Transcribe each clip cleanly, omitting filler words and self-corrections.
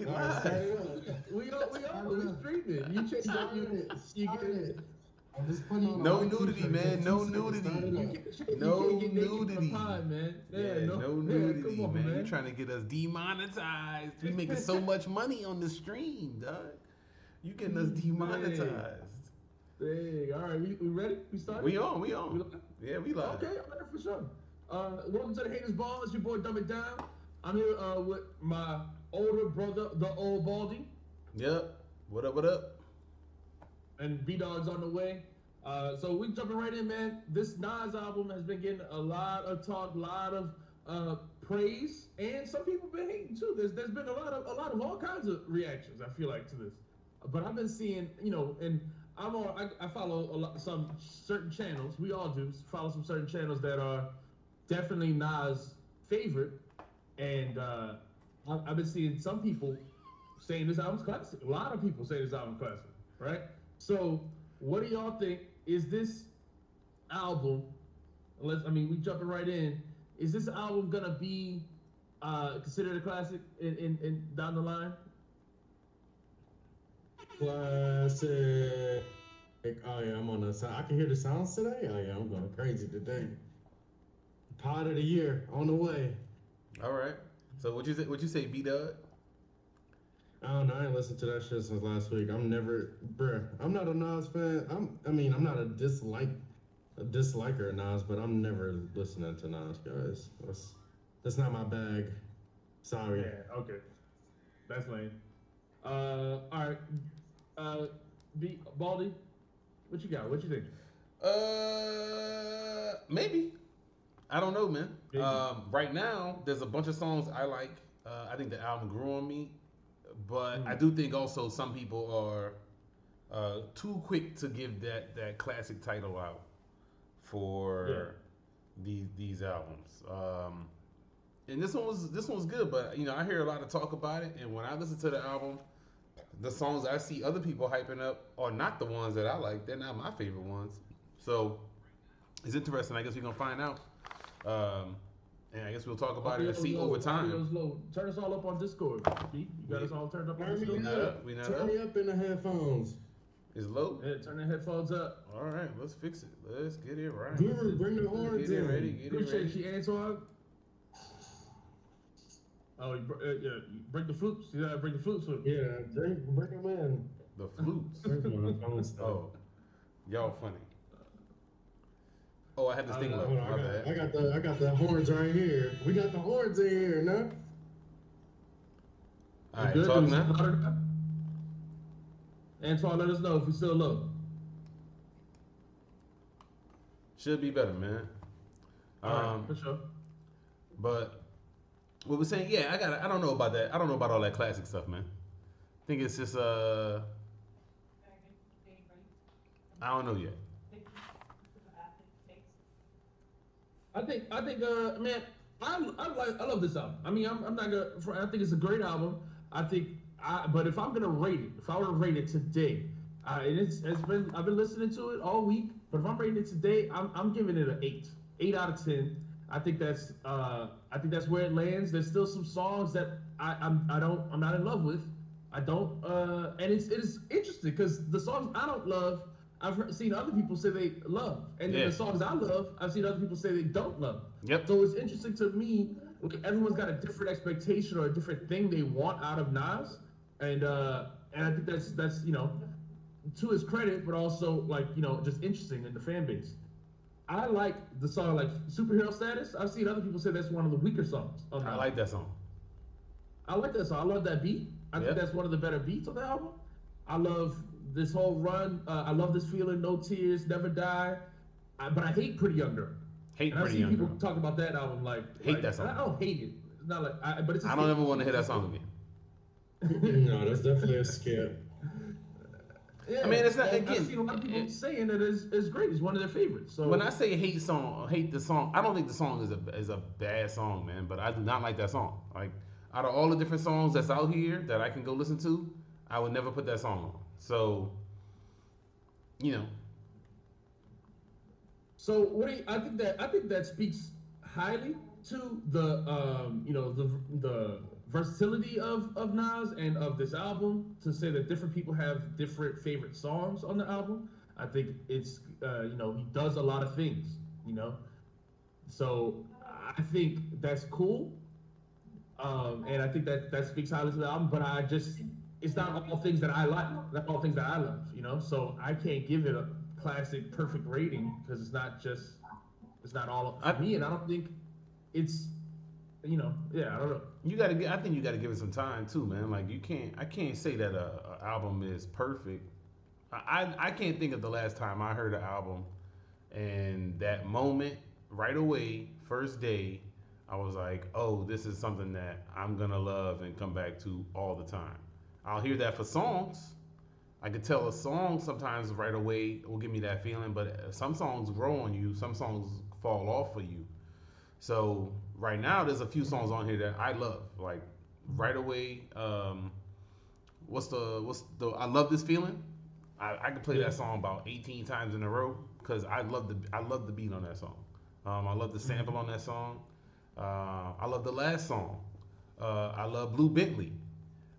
We Start live. it up. We streaming. You check you Start get it. I'm just putting on a No white nudity, t-shirt. man. Take No 2 seconds. Start it nudity. you up. can't No get naked in the nudity. pod, man. Yeah, no Yeah, come nudity, on, man. You man. trying to get us demonetized. We making so much money on the stream, dog. You getting us Dang. demonetized. Dang. All right, we ready? We started? We on, we We on. live? Yeah, we live. Okay, I'm ready for sure. Welcome to the Haters Ball. It's your boy Dumb It Down. I'm here with my older brother, the old Baldy, Yep. What up, what up? and B Dog's on the way. So we jumping right in, man. This Nas album has been getting a lot of talk, a lot of praise, and some people been hating too. There's been a lot of all kinds of reactions. I feel like to this, but I've been seeing, and I follow some certain channels. We all do follow some certain channels that are definitely Nas' favorite, and I've been seeing some people saying this album's classic. A lot of people say this album's classic, right? So, what do y'all think? Is this album? We jumping right in. Is this album gonna be considered a classic in down the line? Classic. Oh yeah, I'm on the sound. I can hear the sounds today. Oh yeah, I'm going crazy today. Pod of the year on the way. All right. So what you say, B Dog? I don't know. I ain't listened to that shit since last week. I'm not a Nas fan. I'm not a disliker of Nas, but I'm never listening to Nas, guys. That's not my bag. Sorry. Yeah. Okay. That's lame. All right. Baldy, what you got? What you think? Maybe. I don't know, man. Maybe. Right now, there's a bunch of songs I like. I think the album grew on me, but I do think also some people are too quick to give that classic title out for these albums. And this one was good, but I hear a lot of talk about it, and when I listen to the album, the songs I see other people hyping up are not the ones that I like. They're not my favorite ones. So it's interesting. I guess we're gonna find out. And I guess we'll talk about it and see over time. Audio's low. Turn us all up on Discord. B, you got us all turned up on Turn Discord. me up. Turn me up in the headphones. It's low. Yeah, turn the headphones up. All right, let's fix it. Let's get it right. Guru, bring the horns Get it in. ready. Get it Appreciate ready. you, Antoine. Oh, you bring the flutes. You gotta bring the flutes with you. Yeah, bring them in. The flutes. Where's my phone stuff? Oh, y'all funny. Oh, I had this thing low. Hold on, My bad. I got the horns right here. We got the horns in here, no? All right, Good? talk Is it now. louder now? Antoine, let us know if we still low. Should be better, man. All right, for sure. But what we're saying, yeah, I don't know about that. I don't know about all that classic stuff, man. I think it's just I don't know yet. I think, man, I love this album. I mean, I'm not gonna. I think it's a great album. But if I'm gonna rate it, if I were to rate it today, I've been listening to it all week. But if I'm rating it today, I'm giving it an 8 out of 10. I think that's where it lands. There's still some songs that I'm not in love with. I don't, and it is interesting because the songs I don't love, seen other people say they love, and then the songs I love, I've seen other people say they don't love. Yep. So it's interesting to me. Like everyone's got a different expectation or a different thing they want out of Nas, and I think that's to his credit, but also just interesting in the fan base. I like the song like Superhero Status. I've seen other people say that's one of the weaker songs on the I album. like that song. I like that song. I love that beat. I think that's one of the better beats on the album. I love this whole run. I love this feeling, No Tears, Never Die. But I hate Pretty Young Girl. Hate and Pretty I see Young people Girl. talk about that album Hate that song. I don't hate it. It's not like, but it's. I don't ever want to hear that song again. No, that's definitely a skip. Yeah, I mean, it's not I've again. seen a lot of people saying that it's great. It's one of their favorites. So When I say hate the song, I don't think the song is a bad song, man. But I do not like that song. Like out of all the different songs that's out here that I can go listen to, I would never put that song on. So, So what do you, I think that speaks highly to the the versatility of Nas and of this album to say that different people have different favorite songs on the album. I think it's he does a lot of things, you know. So I think that's cool, and I think that speaks highly to the album. But I just it's not all things that I like, not all things that I love, you know. So I can't give it a classic perfect rating because it's not all for me, and I don't think it's yeah, I don't know. I think you gotta give it some time too, man. Like I can't say that a album is perfect. I can't think of the last time I heard an album and that moment right away, first day, I was like, oh, this is something that I'm gonna love and come back to all the time. I'll hear that for songs. I could tell a song sometimes right away will give me that feeling, but some songs grow on you, some songs fall off for you. So right now, there's a few songs on here that I love. Like right away, what's the I love this feeling. I could play Yeah. that song about 18 times in a row because I love the beat on that song. I love the sample on that song. I love the last song. I love Blue Bentley,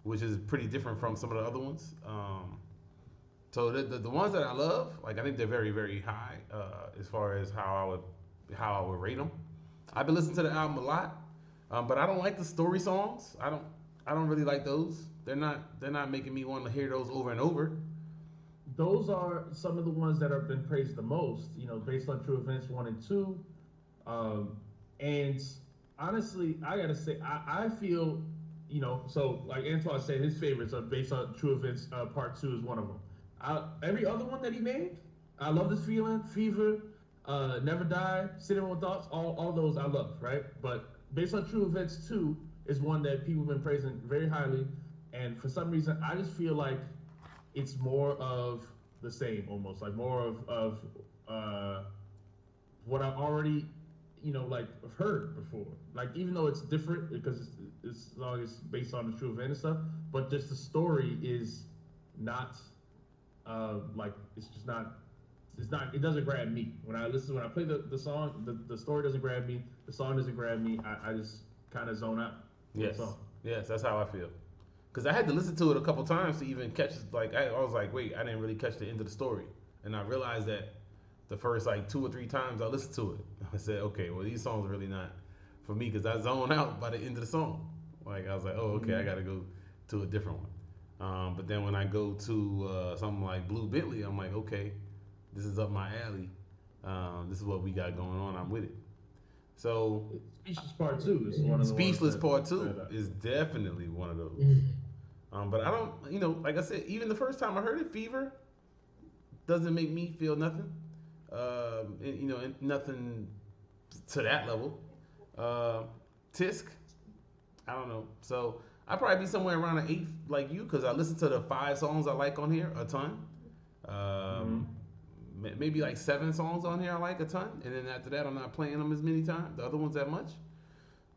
which is pretty different from some of the other ones. So the ones that I love, like I think they're very very high as far as how I would rate them. I've been listening to the album a lot, but I don't like the story songs. I don't really like those. They're not making me want to hear those over and over. Those are some of the ones that have been praised the most, based on true events 1 and 2. And honestly, I gotta say, I feel, so like Antoine said, his favorites are based on true events. Part 2 is one of them. Every other one that he made, I love this feeling, Fever, Never Die, Sitting with Thoughts, all those I love, right? But based on true events 2 is one that people have been praising very highly, and for some reason, I just feel like it's more of the same, almost like more of what I've already, like heard before. Like even though it's different because it's long as based on the true event and stuff, but just the story is not like it's just not. It's not. It doesn't grab me when I listen. When I play the song, the story doesn't grab me. The song doesn't grab me. I just kind of zone out. Yes, yes, that's how I feel. Because I had to listen to it a couple times to even catch. Like I was like, wait, I didn't really catch the end of the story, and I realized that the first like 2 or 3 times I listened to it, I said, okay, well these songs are really not for me because I zone out by the end of the song. Like I was like, oh, okay, I got to go to a different one. But then when I go to something like Blue Bentley, I'm like, okay, this is up my alley. This is what we got going on. I'm with it. So Speechless Part 2 is one of the Speechless ones Part 2 is definitely one of those. But I don't, like I said, even the first time I heard it, Fever doesn't make me feel nothing. Nothing to that level. Tisk, I don't know. So I'd probably be somewhere around an 8th like you because I listen to the 5 songs I like on here a ton. Maybe like 7 songs on here I like a ton, and then after that I'm not playing them as many times. The other ones that much.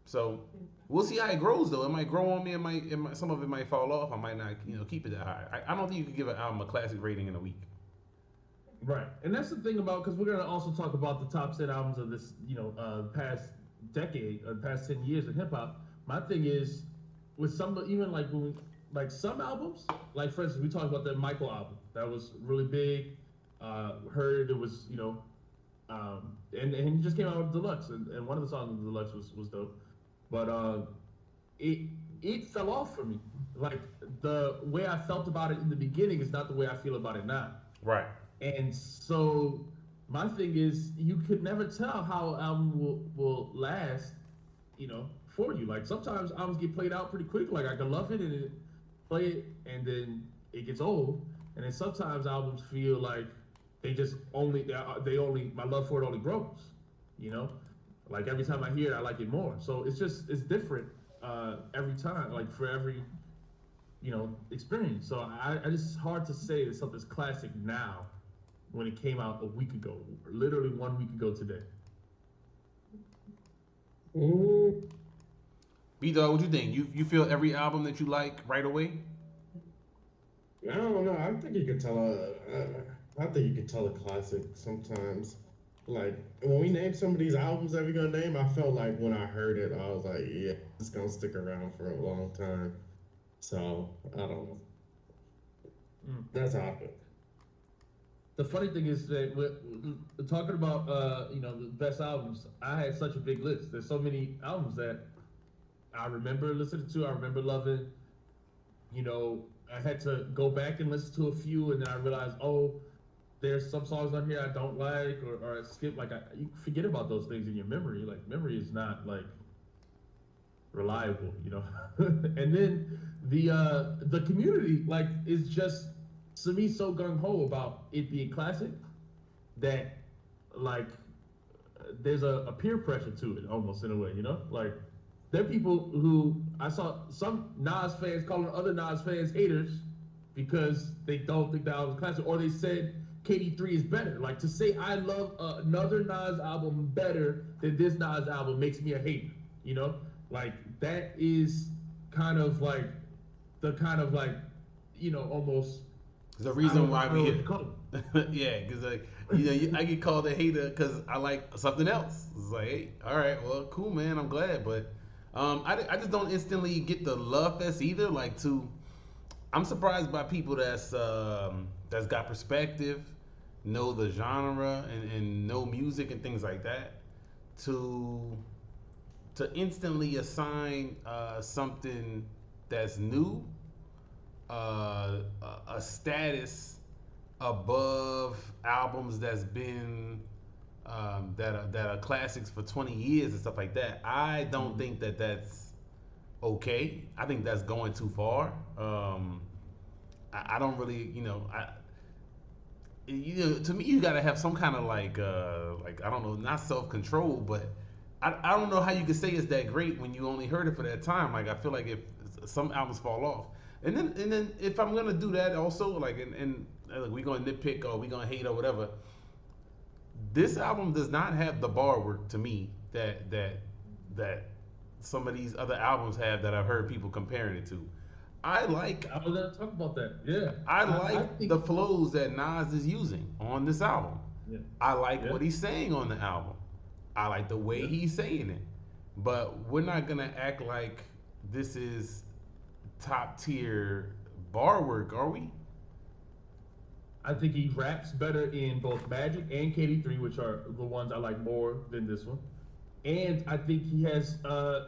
So we'll see how it grows though. It might grow on me. It might some of it might fall off. I might not keep it that high. I don't think you could give an album a classic rating in a week. Right, and that's the thing about because we're gonna also talk about the top 10 albums of this past decade, past 10 years in hip hop. My thing is with some even like when like some albums, like for instance we talked about the Michael album that was really big. Heard it was and he just came out with Deluxe and one of the songs of Deluxe was dope, but it fell off for me. Like the way I felt about it in the beginning is not the way I feel about it now. Right. And so my thing is you could never tell how an album will last, for you. Like sometimes albums get played out pretty quick. Like I can love it and play it and then it gets old. And then sometimes albums feel like they only my love for it only grows, like every time I hear it I like it more. So it's different every time, like for every experience. So I just it's hard to say that something's classic now when it came out a week ago, literally 1 week ago today. B-Dog, what you think? You feel every album that you like right away? I don't know. I think you can tell a classic sometimes. Like when we named some of these albums that we're gonna name, I felt like when I heard it, I was like, yeah, it's gonna stick around for a long time. So I don't know. Mm. That's how I feel. The funny thing is that we're talking about the best albums. I had such a big list. There's so many albums that I remember listening to. I remember loving. You know, I had to go back and listen to a few, and then I realized, oh, there's some songs on here I don't like, or I skip. Like you forget about those things in your memory. Like memory is not like reliable, you know. And then the community like is just to me so gung ho about it being classic that like there's a peer pressure to it almost in a way, you know. Like there are people who I saw some Nas fans calling other Nas fans haters because they don't think the album's classic, or they said KD3 is better. Like to say I love another Nas album better than this Nas album makes me a hater. You know, like that is kind of like the kind of like almost The reason why I don't we know what here. to call it. Yeah, because like I get called a hater because I like something else. It's like, hey, all right, well, cool, man, I'm glad, but I just don't instantly get the love fest either. Like, I'm surprised by people that's got perspective, know the genre and know music and things like that, to instantly assign something that's new a status above albums that's been that are classics for 20 years and stuff like that. I don't think that that's okay. I think that's going too far. I don't really, to me, you gotta have some kind of like I don't know, not self control, but I don't know how you could say it's that great when you only heard it for that time. Like I feel like if some albums fall off, and then if I'm gonna do that also, like and like, we gonna nitpick or we gonna hate or whatever, this album does not have the bar work to me that some of these other albums have that I've heard people comparing it to. I like I was gonna talk about that. Yeah, I I like think the flows that Nas is using on this album. yeah, I like yeah, what he's saying on the album. I like the way yeah. he's saying it. But we're not gonna act like this is top tier bar work, are we? I think he raps better in both Magic and KD3, which are the ones I like more than this one. And I think he has, a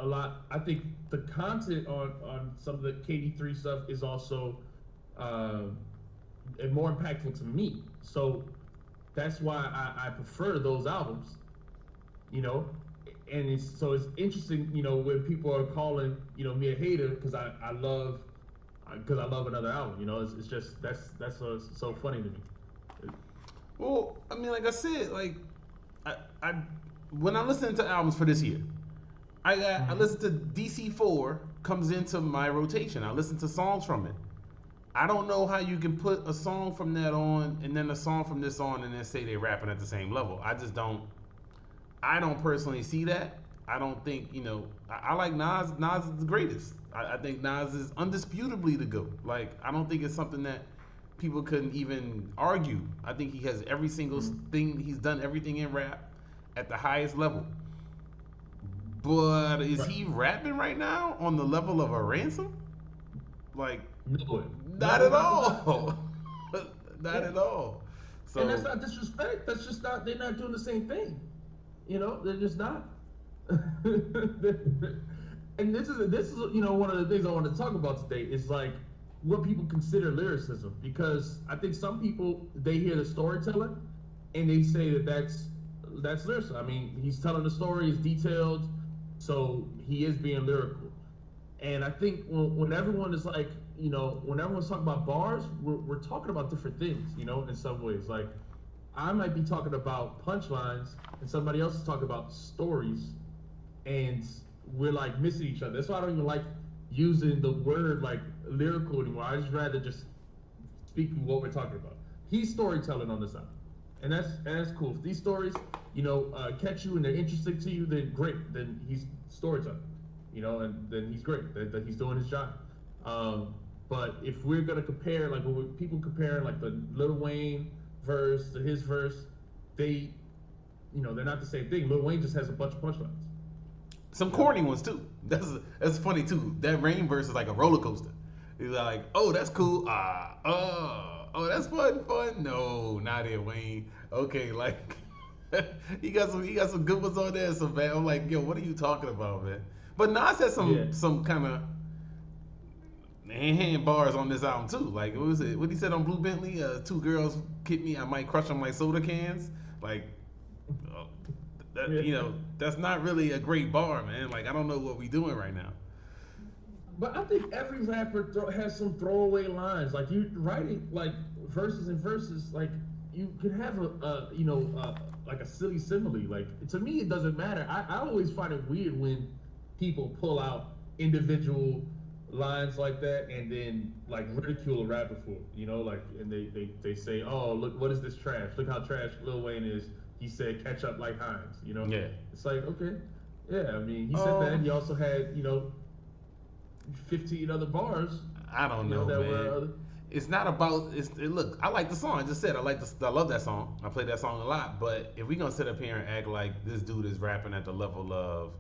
lot. I think the content on some of the KD3 stuff is also uh, more impactful to me. So that's why I prefer those albums. You know, and it's interesting. You know, when people are calling me a hater because I love another album. You know, it's just that's so funny to me. Well, I mean, like I said, like I when I'm listening to albums for this year, I Mm-hmm. listen to DC4 comes into my rotation. I listen to songs from it. I don't know how you can put a song from that on and then a song from this on and then say they're rapping at the same level. I just don't. I don't personally see that. I don't think I like Nas. Nas is the greatest. I think Nas is undisputably the GOAT. Like I don't think it's something that people couldn't even argue. I think he has every single thing. He's done everything in rap at the highest level. But is Right. he rapping right now on the level of a ransom? Like, No, not at no, he's not. all. Not Yeah. at all. And that's So, not disrespect. That's just not. They're not doing the same thing. You know, they're just not. And this is one of the things I want to talk about today is like what people consider lyricism, because I think some people they hear the storytelling and they say that that's lyricism. I mean, he's telling the story, is detailed, so he is being lyrical. And I think when everyone is like, when everyone's talking about bars, we're talking about different things, in some ways. Like, I might be talking about punchlines, and somebody else is talking about stories, and we're like missing each other. That's why I don't even like using the word like lyrical anymore. I just rather just speak what we're talking about. He's storytelling on this album, and that's cool. If these stories, catch you and they're interesting to you, then great. Then he's storytelling, and then he's great. That he's doing his job. Um, but if we're gonna compare, like when people comparing like the Lil Wayne verse to his verse, they, they're not the same thing. Lil Wayne just has a bunch of punchlines. Some corny ones too. That's funny too. That Rain verse is like a roller coaster. He's like, oh, that's cool. Oh, that's fun. No, not it, Wayne. Okay, like he got some good ones on there. Some bad. I'm like, yo, what are you talking about, man? But Nas has some kind of hand bars on this album too. Like, what was it? What he said on Blue Bentley? Two girls kick me, I might crush them like soda cans. Like, that's not really a great bar, man. Like, I don't know what we doing right now. But I think every rapper has some throwaway lines. Like, you writing like verses, like you could have like a silly simile. Like, to me, it doesn't matter. I always find it weird when people pull out individual lines like that and then like ridicule a rapper for it, like, and they say, oh, look, what is this trash? Look how trash Lil Wayne is. He said catch up like Hines, Yeah. It's like, okay, yeah, I mean, he said that. He also had 15 other bars. I don't know, man. It's not about. Look, I like the song. I just said I love that song. I play that song a lot. But if we gonna sit up here and act like this dude is rapping at the level of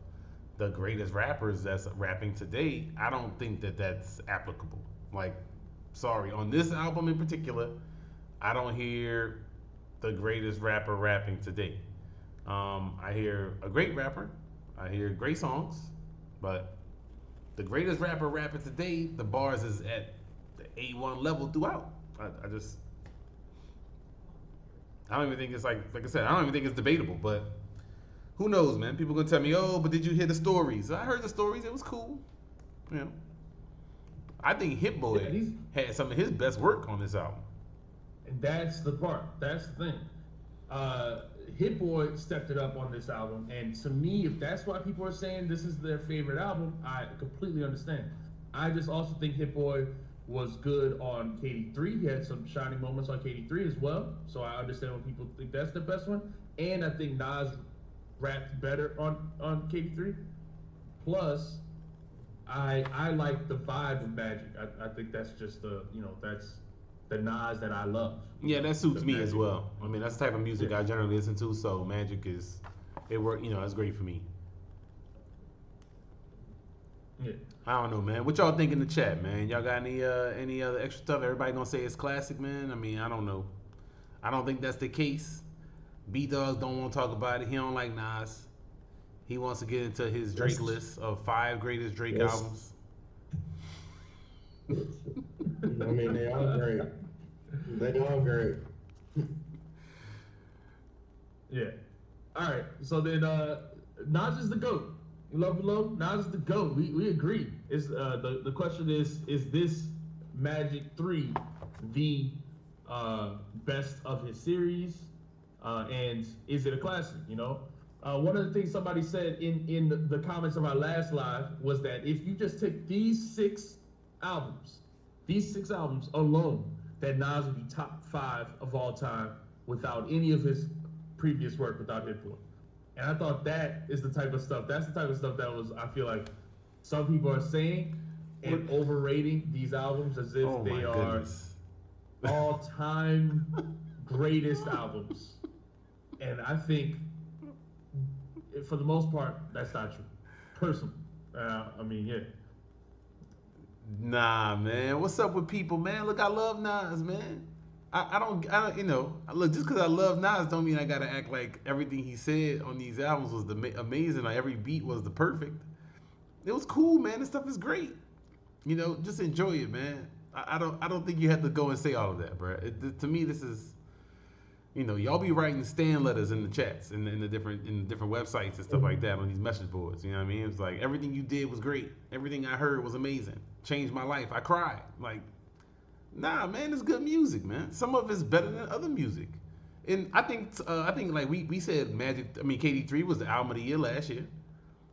the greatest rappers that's rapping today, I don't think that that's applicable. Like, sorry, on this album in particular, I don't hear the greatest rapper rapping today. I hear a great rapper. I hear great songs, but the greatest rapper rapping today, the bars is at the A1 level throughout. I don't even think it's like I said, I don't even think it's debatable, but who knows, man? People gonna tell me, oh, but did you hear the stories? I heard the stories, it was cool. I think Hit Boy had some of his best work on this album. And that's the part. That's the thing. Hit Boy stepped it up on this album, and to me, if that's why people are saying this is their favorite album, I completely understand. I just also think Hit Boy was good on KD3. He had some shining moments on KD3 as well, so I understand when people think that's the best one. And I think Nas rapped better on KD3. Plus, I like the vibe of Magic. I think that's just that's the Nas that I love. Yeah, that suits me as well. I mean, that's the type of music I generally listen to. So Magic it's great for me. Yeah. I don't know, man. What y'all think in the chat, man? Y'all got any other extra stuff? Everybody gonna say it's classic, man. I mean, I don't know. I don't think that's the case. B-Dogs don't want to talk about it. He don't like Nas. He wants to get into his Drake list of 5 greatest Drake albums. I mean, they all great. They all great. Yeah. All right. So then, Nas is the GOAT. You love below? Nas is the GOAT. We agree. It's the question is this Magic 3 the best of his series? And is it a classic? One of the things somebody said in the comments of our last live was that if you just take these six albums alone, that Nas would be top 5 of all time without any of his previous work, without Hit Boy. And I thought that's the type of stuff that I feel like some people are saying and overrating these albums as if they are all-time greatest albums. And I think, for the most part, that's not true. Personally. I mean, yeah. Nah, man. What's up with people, man? Look, I love Nas, man. I don't, look, just because I love Nas don't mean I got to act like everything he said on these albums was amazing, or every beat was the perfect. It was cool, man. This stuff is great. Just enjoy it, man. I don't think you have to go and say all of that, bro. To me, this is, y'all be writing stand letters in the chats, in the different websites and stuff like that on these message boards. You know what I mean? It's like, everything you did was great. Everything I heard was amazing. Changed my life. I cried. Like, nah, man, it's good music, man. Some of it's better than other music. And I think like we said, KD3 was the album of the year last year.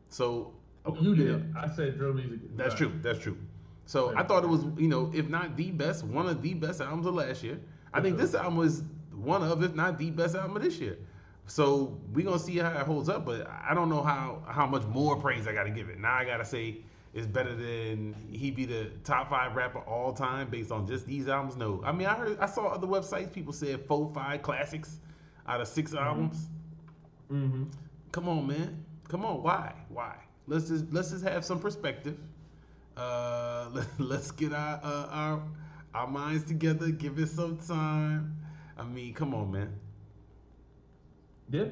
So you did. I said drill music. That's true. So I thought it was, if not the best, one of the best albums of last year. I think this album was one of, if not the best album of this year. So we're gonna see how it holds up, but I don't know how much more praise I gotta give it. Now I gotta say it's better than he be the top 5 rapper all time based on just these albums. No. I mean, I saw other websites, people said 4, 5 classics. out of 6 albums. Come on, man. Come on. Why? Let's just have some perspective. Let's get our minds together. Give it some time. I mean, come on, man. Yeah,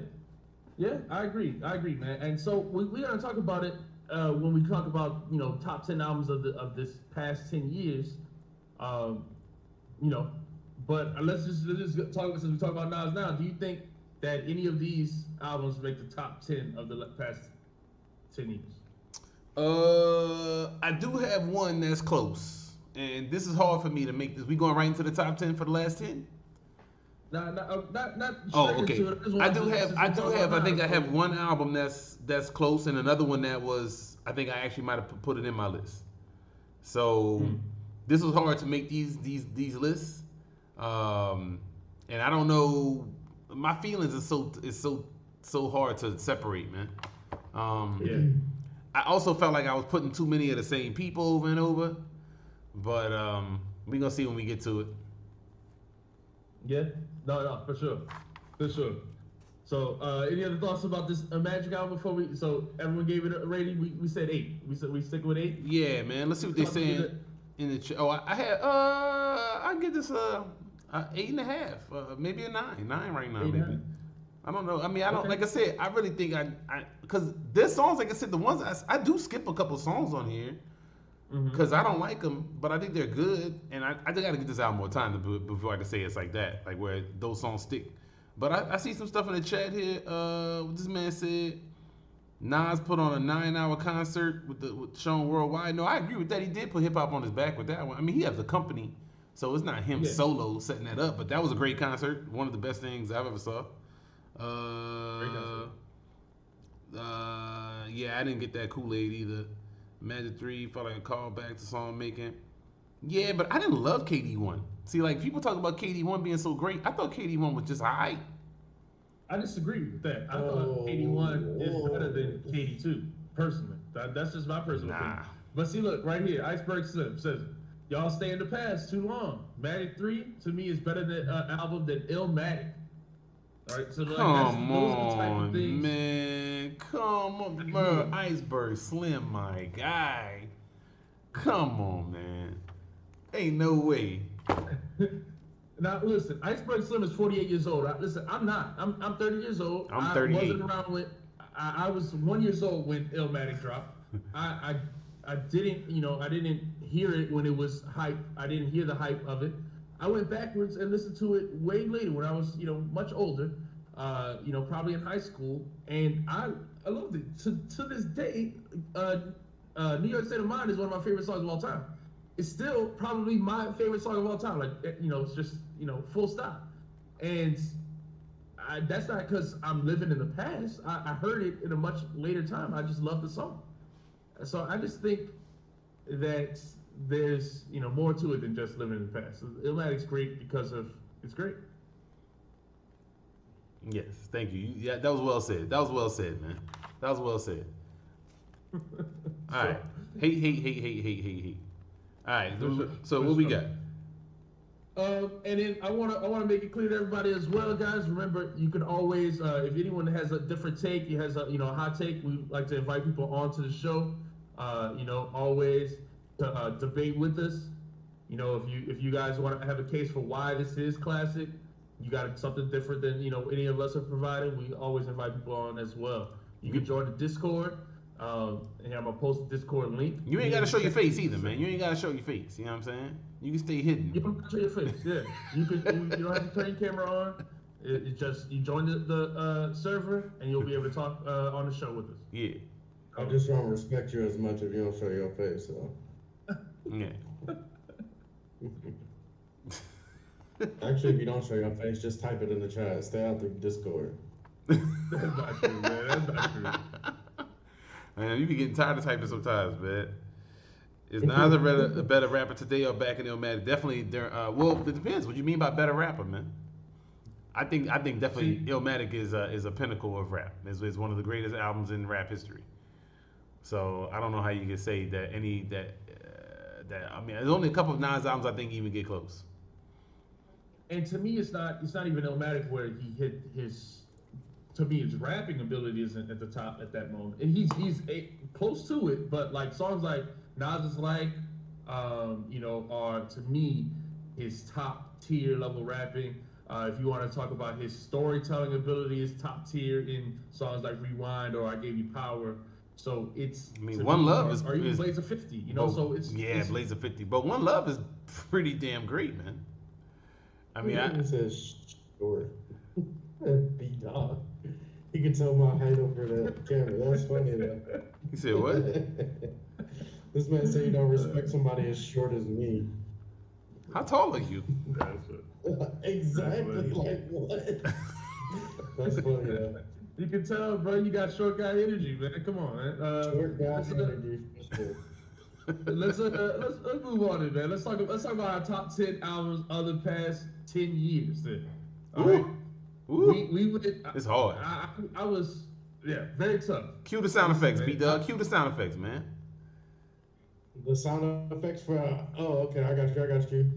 I agree, man. And so we're gonna talk about it when we talk about top 10 albums of this past 10 years. But let's just talk since we talk about Nas now. Do you think that any of these albums make the top 10 of the past 10 years? I do have one that's close, and this is hard for me to make this. We going right into the top 10 for the last 10? Not. Oh, okay. I think I have one album that's close, and another one that was. I think I actually might have put it in my list. So this was hard to make these lists, and I don't know. My feelings is so hard to separate, man. I also felt like I was putting too many of the same people over and over, but we're gonna see when we get to it. Yeah, no, for sure. So, any other thoughts about this Magic album before we? So everyone gave it a rating. We said 8. We said we stick with 8. Yeah, man. Let's see what they're saying in the chat. Oh, I give this 8.5, maybe a 9 right now, maybe. I don't know. I mean, I don't. Okay. Like I said, I really think because there's songs, like I said, the ones I do skip a couple songs on here because I don't like them, but I think they're good, and I just got to get this album more time before I can say it's like that, like where those songs stick. But I see some stuff in the chat here. This man said Nas put on a 9-hour concert with shown worldwide. No, I agree with that. He did put hip hop on his back with that one. I mean, he has a company, so it's not him solo setting that up. But that was a great concert. One of the best things I've ever saw. Yeah, I didn't get that Kool-Aid either. Magic 3 felt like a callback to song making. Yeah, but I didn't love KD1. See, like people talk about KD1 being so great. I thought KD1 was just alright. I disagree with that. I thought KD1 is better than KD2, personally. That's just my personal opinion. But see, look, right here, Iceberg Slim says, y'all stay in the past too long. Magic 3, to me, is better than album than Illmatic. All right, so like, those are the type of things. Man. Come on, bro. Iceberg Slim, my guy. Come on, man. Ain't no way. Now, listen, Iceberg Slim is 48 years old. Listen, I'm not. I'm 30 years old. I'm 38. I wasn't around when... I was 1 year old when Illmatic dropped. I didn't, I didn't hear it when it was hype. I didn't hear the hype of it. I went backwards and listened to it way later when I was, much older, probably in high school, and I loved it. To this day, New York State of Mind is one of my favorite songs of all time. It's still probably my favorite song of all time. Like, it's just, full stop. And that's not because I'm living in the past. I heard it in a much later time. I just love the song. So I just think that there's more to it than just living in the past. Illmatic's great because of it's great. Yes, thank you. Yeah, that was well said. That was well said, man. That was well said. All right. Hate. All right. So what we got? And then I wanna make it clear to everybody as well, guys. Remember, you can always, if anyone has a different take, has a hot take, we like to invite people onto the show. Always to debate with us. If you guys want to have a case for why this is classic, you got something different than any of us have provided, we always invite people on as well. You can join the Discord. And I'm gonna post the Discord link. You ain't gotta show your face either, man. You ain't gotta show your face. You know what I'm saying? You can stay hidden. You don't have to show your face. Yeah, you don't have to turn your camera on. It's just you join the server and you'll be able to talk on the show with us. Yeah. I just won't respect you as much if you don't show your face. So. Yeah. Actually, if you don't show your face, just type it in the chat. Stay out the Discord. That's not true, man. That's not true. Man, you be getting tired of typing sometimes, man. Is Nas a better rapper today or back in Illmatic? Definitely. Well, it depends. What you mean by better rapper, man? I think definitely Illmatic is a pinnacle of rap. It's one of the greatest albums in rap history. So I don't know how you can say that I mean, there's only a couple of Nas albums I think even get close. And to me, it's not even Illmatic where he hit his. To me, his rapping ability isn't at the top at that moment, and close to it. But like songs like Nas is like, are to me his top tier level rapping. If you want to talk about his storytelling ability, his top tier in songs like Rewind or I Gave You Power. So it's. I mean, One Love or even Blaze of 50. So it's Blaze of 50. But One Love is pretty damn great, man. I mean, He says short. B-Dog. He can tell my height over the camera. That's funny though. He said what? This man said you don't respect somebody as short as me. How tall are you? Exactly. Like what? That's funny though. You can tell, bro. You got short guy energy, man. Come on, man. Short guy energy. Let's move on, man. Let's talk about our top 10 albums of the past 10 years. Then, all right. Ooh. We went. It's hard. I was very tough. Cue the sound effects, B-Dub. Cue the sound effects, man. The sound effects for okay, I got you.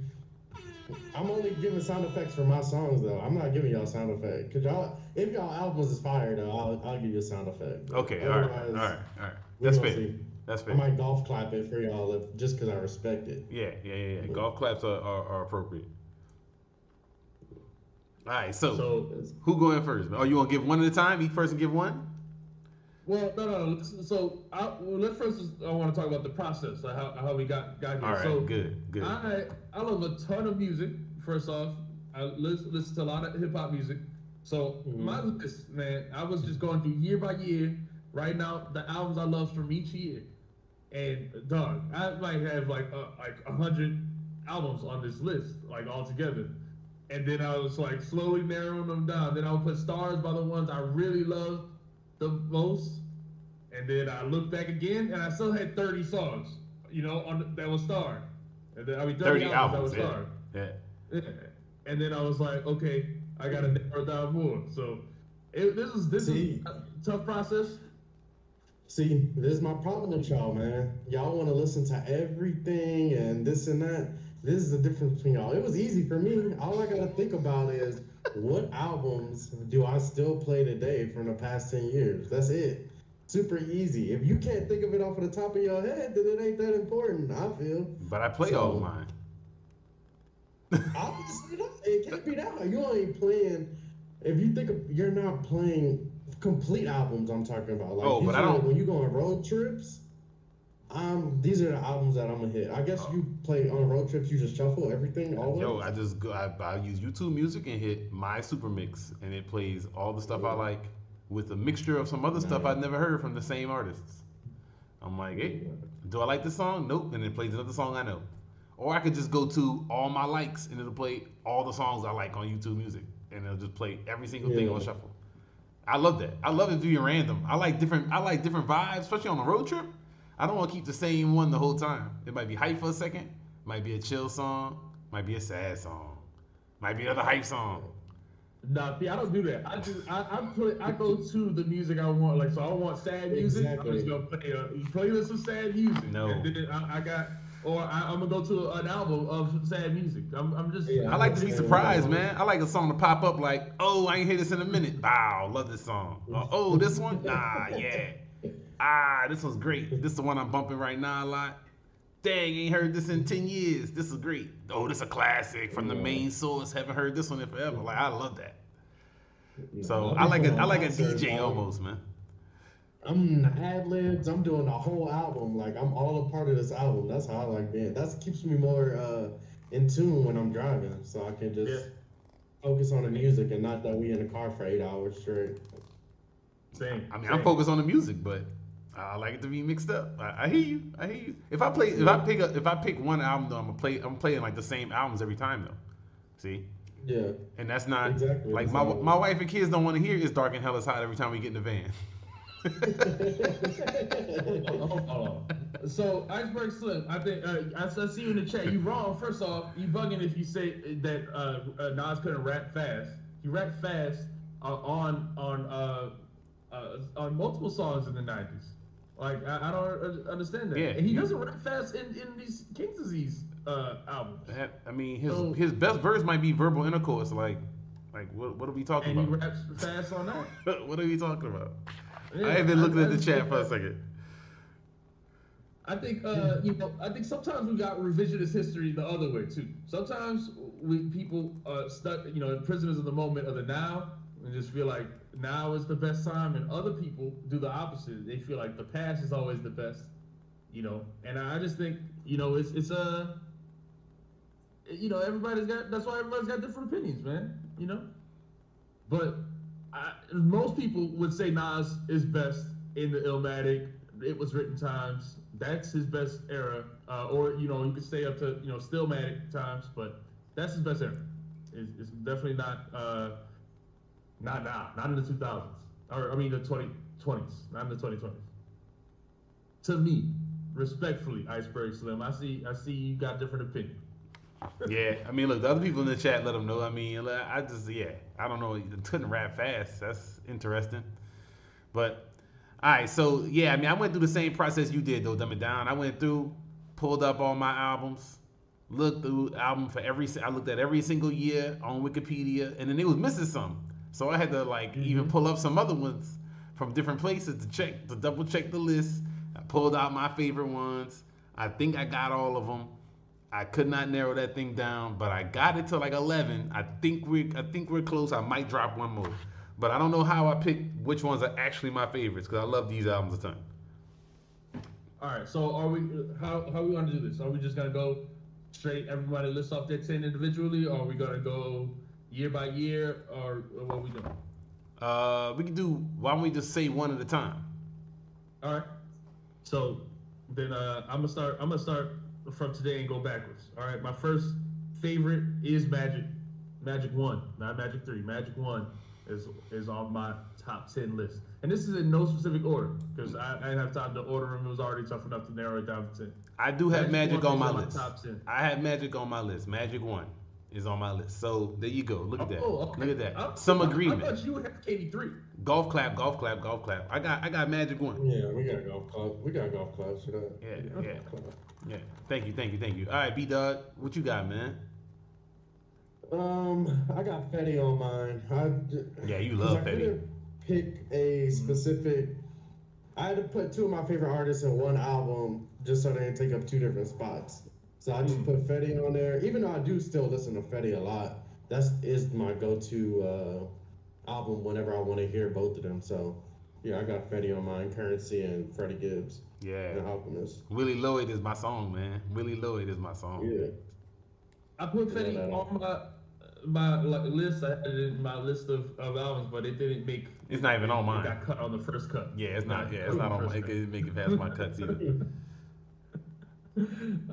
I'm only giving sound effects for my songs though. I'm not giving y'all sound effects. If y'all albums is fire though, I'll give you a sound effect. Okay, all right. That's fair. That's fair. I might golf clap it for y'all just because I respect it. Yeah. Golf claps are appropriate. All right, so who going first? Oh, you want to give one at a time? Each person give one? Well, no. So let's first. I want to talk about the process, like how we got here. All right, so good. I love a ton of music. First off, I listen to a lot of hip hop music. So my list, man, I was just going through year by year, writing out the albums I love from each year. And dog, I might have like 100 albums on this list, like all together. And then I was like slowly narrowing them down. Then I would put stars by the ones I really loved the most. And then I looked back again, and I still had 30 songs, that was starred. And then 30 albums that was starred. Yeah. And then I was like, okay, I gotta narrow down more. So this is a tough process. See, this is my problem with y'all, man. Y'all want to listen to everything and this and that. This is the difference between y'all. It was easy for me. All I gotta think about is what albums do I still play today from the past 10 years? That's it. Super easy. If you can't think of it off of the top of your head, then it ain't that important, I feel. But I play all of mine. Obviously, it can't be that hard. You only playing, if you think you're not playing complete albums I'm talking about. Like, but I don't. When you go on road trips, these are the albums that I'm gonna hit. I guess you play on road trips. You just shuffle everything always. Yo, I use YouTube Music and hit my super mix, and it plays all the stuff I like with a mixture of some other stuff I'd never heard from the same artists. I'm like, hey, do I like this song? Nope. And it plays another song I know. Or I could just go to all my likes and it'll play all the songs I like on YouTube Music, and it'll just play every single thing on shuffle. I love that. I love it being random. I like different vibes, especially on a road trip. I don't want to keep the same one the whole time. It might be hype for a second, might be a chill song, might be a sad song, might be another hype song. Nah, see, I don't do that. I go to the music I want. Like, so I want sad music. Exactly. I'm just gonna play a playlist of sad music. No. And then I'm gonna go to an album of sad music. I'm just. I like to be surprised, man. I like a song to pop up like, oh, I ain't hear this in a minute. Wow, love this song. Oh, this one? Nah, yeah. This one's great. This is the one I'm bumping right now a lot. Dang, ain't heard this in 10 years. This is great. Oh, this is a classic from the main source. Haven't heard this one in forever. Like, I love that. So I like a DJ almost, man. I'm ad-libs. I'm doing a whole album. Like, I'm all a part of this album. That's how I like being. That keeps me more in tune when I'm driving, so I can just focus on the music and not that we in the car for 8 hours straight. Same. I mean, I'm focused on the music, but I like it to be mixed up. I hear you. If I pick one album though, I'm playing like the same albums every time though. See? Yeah. And that's not exactly like my wife and kids don't want to hear "It's Dark and Hell Is Hot" every time we get in the van. So Iceberg Slim, I think I see you in the chat. You wrong. First off, you bugging if you say that Nas couldn't rap fast. He rapped fast on multiple songs in the 90s. Like I don't understand that. Yeah, And he doesn't rap fast in these King's Disease. albums. I mean, So, his best verse might be verbal intercourse. Like what are we talking and he about? raps fast on that. What are we talking about? Yeah, I have been looking at the just chat think for a that- second. I think I think sometimes we got revisionist history the other way too. Sometimes people stuck, prisoners of the moment of the now, and just feel like now is the best time, and other people do the opposite. They feel like the past is always the best, And I just think it's everybody's got that's why everybody's got different opinions, man. But most people would say Nas is best in the Illmatic. It was written times. That's his best era. Or you could stay up to Stillmatic times, but that's his best era. It's definitely not now, not in the 2000s, or I mean the 2020s, not in the 2020s. To me, respectfully, Iceberg Slim, I see you got different opinions. Yeah, I mean, look, the other people in the chat let them know. I mean, I don't know. Couldn't rap fast. That's interesting. But, all right, so, yeah, I mean, I went through the same process you did, though, Dumb It Down. I went through, pulled up all my albums, looked through album for I looked at every single year on Wikipedia, and then it was missing some. So I had to, even pull up some other ones from different places to double check the list. I pulled out my favorite ones. I think I got all of them. I could not narrow that thing down, but I got it to 11. I think we're close. I might drop one more, but I don't know how I picked which ones are actually my favorites because I love these albums a ton. All right, so are we? How we gonna do this? Are we just gonna go straight? Everybody list off their 10 individually, or are we gonna go year by year, or what are we doing? We can do. Why don't we just say one at a time? All right. So then I'm gonna start from today and go backwards. All right. My first favorite is Magic 1, not Magic 3. Magic 1 is on my top 10 list. And this is in no specific order because I didn't have time to order them. It was already tough enough to narrow it down to 10. I do have Magic on my list. Top 10. I have Magic on my list. Magic 1 is on my list. So there you go. Look at that. Oh, okay. Look at that. Some agreement. I thought you had KD3. Golf clap. I got Magic 1. Yeah, we got golf club. We got golf clubs for that. Yeah. Thank you. All right, B Dog, what you got, man? I got Fetty on mine. Yeah, you love Fetty. I couldn't pick a specific. I had to put two of my favorite artists in one album just so they didn't take up two different spots. So I just put Fetty on there, even though I do still listen to Fetty a lot. That is my go-to album whenever I want to hear both of them. So yeah, I got Fetty on mine, Currency and Freddie Gibbs. Yeah. The Alchemist. Willie Lloyd is my song, man. Willie Lloyd is my song. Yeah. I put Fetty on my list. I had it in my list of albums, but it didn't make. It's not even on mine. It got cut on the first cut. Yeah, it's not. Yeah, it's not on mine. It didn't make it past my cuts either.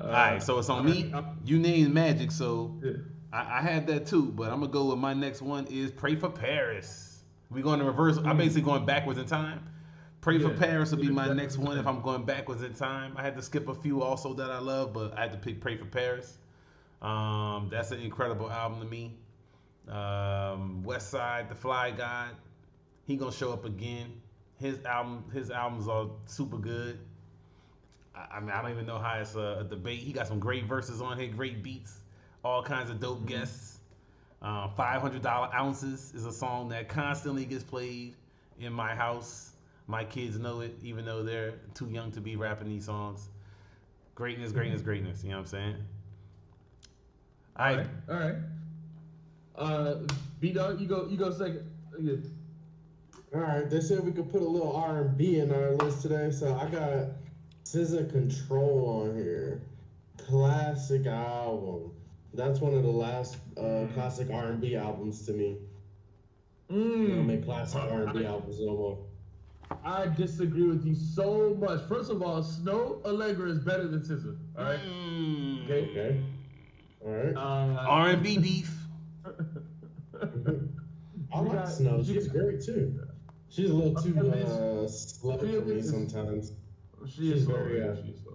All right, so it's on me. You named Magic, so yeah. I had that too. But I'm gonna go with my next one is Pray for Paris. We're going to reverse. I'm basically going backwards in time. Pray for Paris will be my next one if I'm going backwards in time. I had to skip a few also that I love, but I had to pick Pray for Paris. That's an incredible album to me. West Side, The Fly God, he gonna show up again. His albums are super good. I mean, I don't even know how it's a debate. He got some great verses on here, great beats, all kinds of dope guests. $500 Ounces is a song that constantly gets played in my house. My kids know it, even though they're too young to be rapping these songs. Greatness. You know what I'm saying? All right. B Dog, you go second. Yeah. All right, they said we could put a little R&B in our list today, so I got SZA Control on here. Classic album. That's one of the last classic R&B albums to me. They don't make classic R&B albums no more. I disagree with you so much. First of all, Snow Allegra is better than SZA. All right. Okay. All right. R&B beef. I like Snow. She's great too. She's a little too slow for me sometimes. She's very.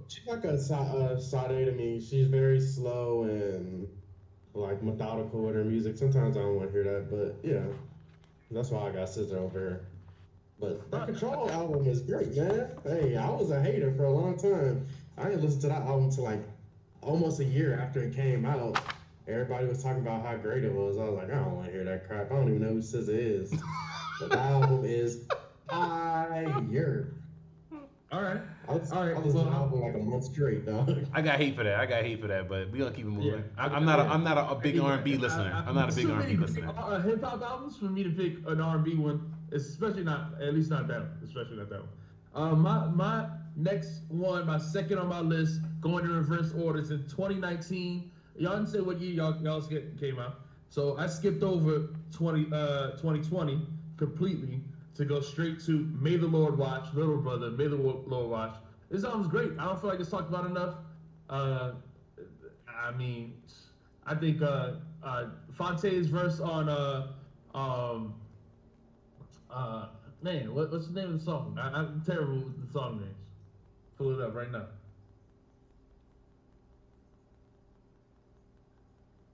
She's like a Sade to me. She's very slow and like methodical with her music. Sometimes I don't want to hear that, but yeah, that's why I got SZA over here. But the Control album is great, man. Hey, I was a hater for a long time. I didn't listen to that album till like almost a year after it came out. Everybody was talking about how great it was. I was like, I don't want to hear that crap. I don't even know who SZA is. But the album is fire. All right. I was All right. I listened to the album like a month straight, dog. I got hate for that, but we're gonna keep it moving. Yeah. I'm not a big R&B listener. I'm not a big R&B listener. Hip hop albums for me to pick an R&B one, especially not at least not that one, especially not that one. My next one, my second on my list, going in reverse order, is in 2019. Y'all didn't say what year y'all came out, so I skipped over 2020 completely to go straight to May the Lord Watch, Little Brother, May the Lord Watch. This album's great. I don't feel like it's talked about enough. I mean, I think Fonte's verse on man, what's the name of the song? I'm terrible with the song names. Pull it up right now.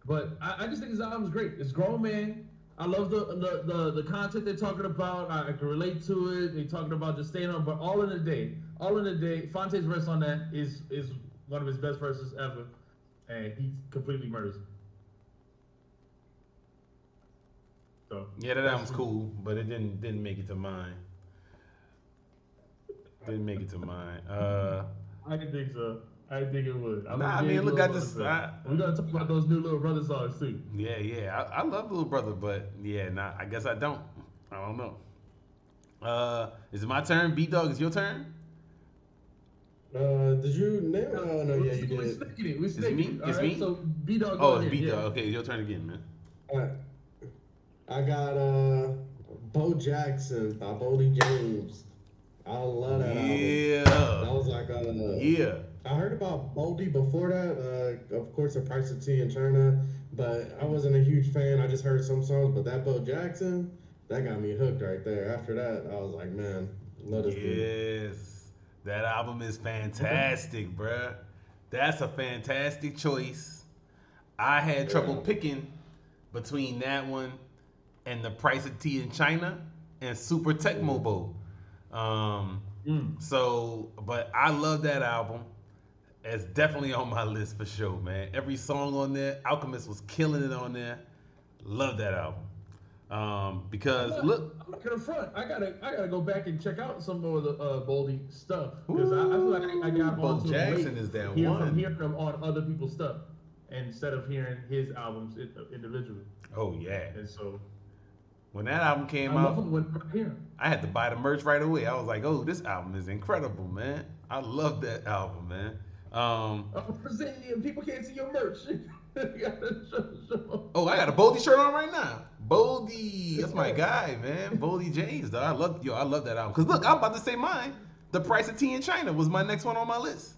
But I just think this album's great. It's grown man. I love the content they're talking about. I can relate to it. They're talking about just staying on, but all in a day. Fonte's verse on that is one of his best verses ever, and he completely murders it. So Yeah, that album's cool, but it didn't make it to mine. Didn't make it to mine. I didn't think so. I didn't think it would. I mean, look, I just, we gotta talk about those new Little Brother songs too. yeah, I love Little Brother, but yeah, nah, I guess I don't. I don't know. Is it my turn? B Dog, is your turn? Did you name? Oh no, yeah, you We did. snaking it. It's me? It's me? So B Dog. Oh, it's B Dog. Okay, it's your turn again, man. Alright. I got Bo Jackson by Boldy James. I love that album. Yeah. That was like Yeah. I heard about Boldy before that. Of course, A Price of Tea in China, but I wasn't a huge fan. I just heard some songs, but that Bo Jackson, that got me hooked right there. After that, I was like, man, love this dude. Yes. That album is fantastic, bruh. That's a fantastic choice. I had trouble picking between that one and The Price of Tea in China and Super Tecmo Bowl. So, but I love that album. It's definitely on my list for sure, man. Every song on there, Alchemist was killing it on there. Love that album. Because look, I'm not gonna front. I gotta go back and check out some more of the Boldy stuff because I feel like I got Bo onto Jackson is that one. Hearing them on other people's stuff instead of hearing his albums individually. Oh yeah. And so when that album came I out, love when I hear him. I had to buy the merch right away. I was like, oh, this album is incredible, man. I love that album, man. I'm presenting you and people can't see your merch. You gotta show. Oh, I got a Boldy shirt on right now. Boldy, that's my guy, man. Boldy James, though. I love that album. Cause look, I'm about to say mine. The Price of Tea in China was my next one on my list.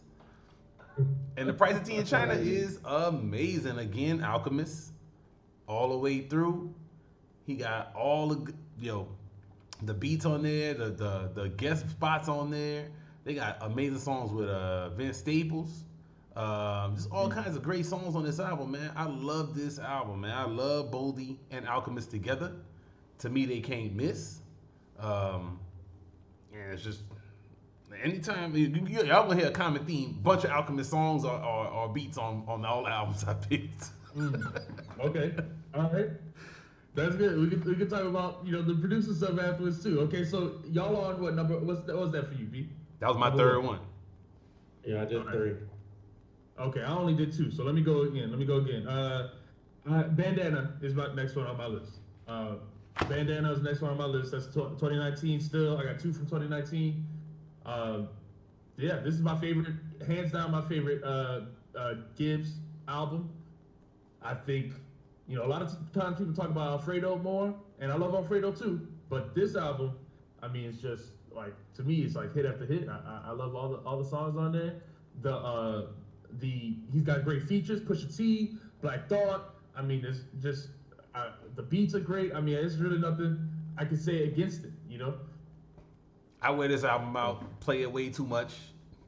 And The Price of Tea in China is amazing. Again, Alchemist, all the way through. He got all the beats on there, the guest spots on there. They got amazing songs with Vince Staples. Just all kinds of great songs on this album, man. I love this album, man. I love Boldy and Alchemist together. To me, they can't miss. And it's just anytime y'all gonna hear a common theme, bunch of Alchemist songs or beats on all the albums I picked. Okay, all right. That's good. We can talk about the producer stuff afterwards too. Okay, so y'all on what number? What was that for you, B? That was my third one. Yeah, I did 3. Okay, I only did 2, so let me go again. Bandana is my next one on my list. Bandana is the next one on my list. That's 2019 still. I got 2 from 2019. Yeah, this is my favorite, hands down my favorite Gibbs album. I think, a lot of times people talk about Alfredo more, and I love Alfredo too, but this album, I mean, it's just like, to me, it's like hit after hit. I love all the songs on there. He's got great features, Pusha T, Black Thought. I mean, it's just the beats are great. I mean, it's really nothing I can say against it. I wear this album out, play it way too much.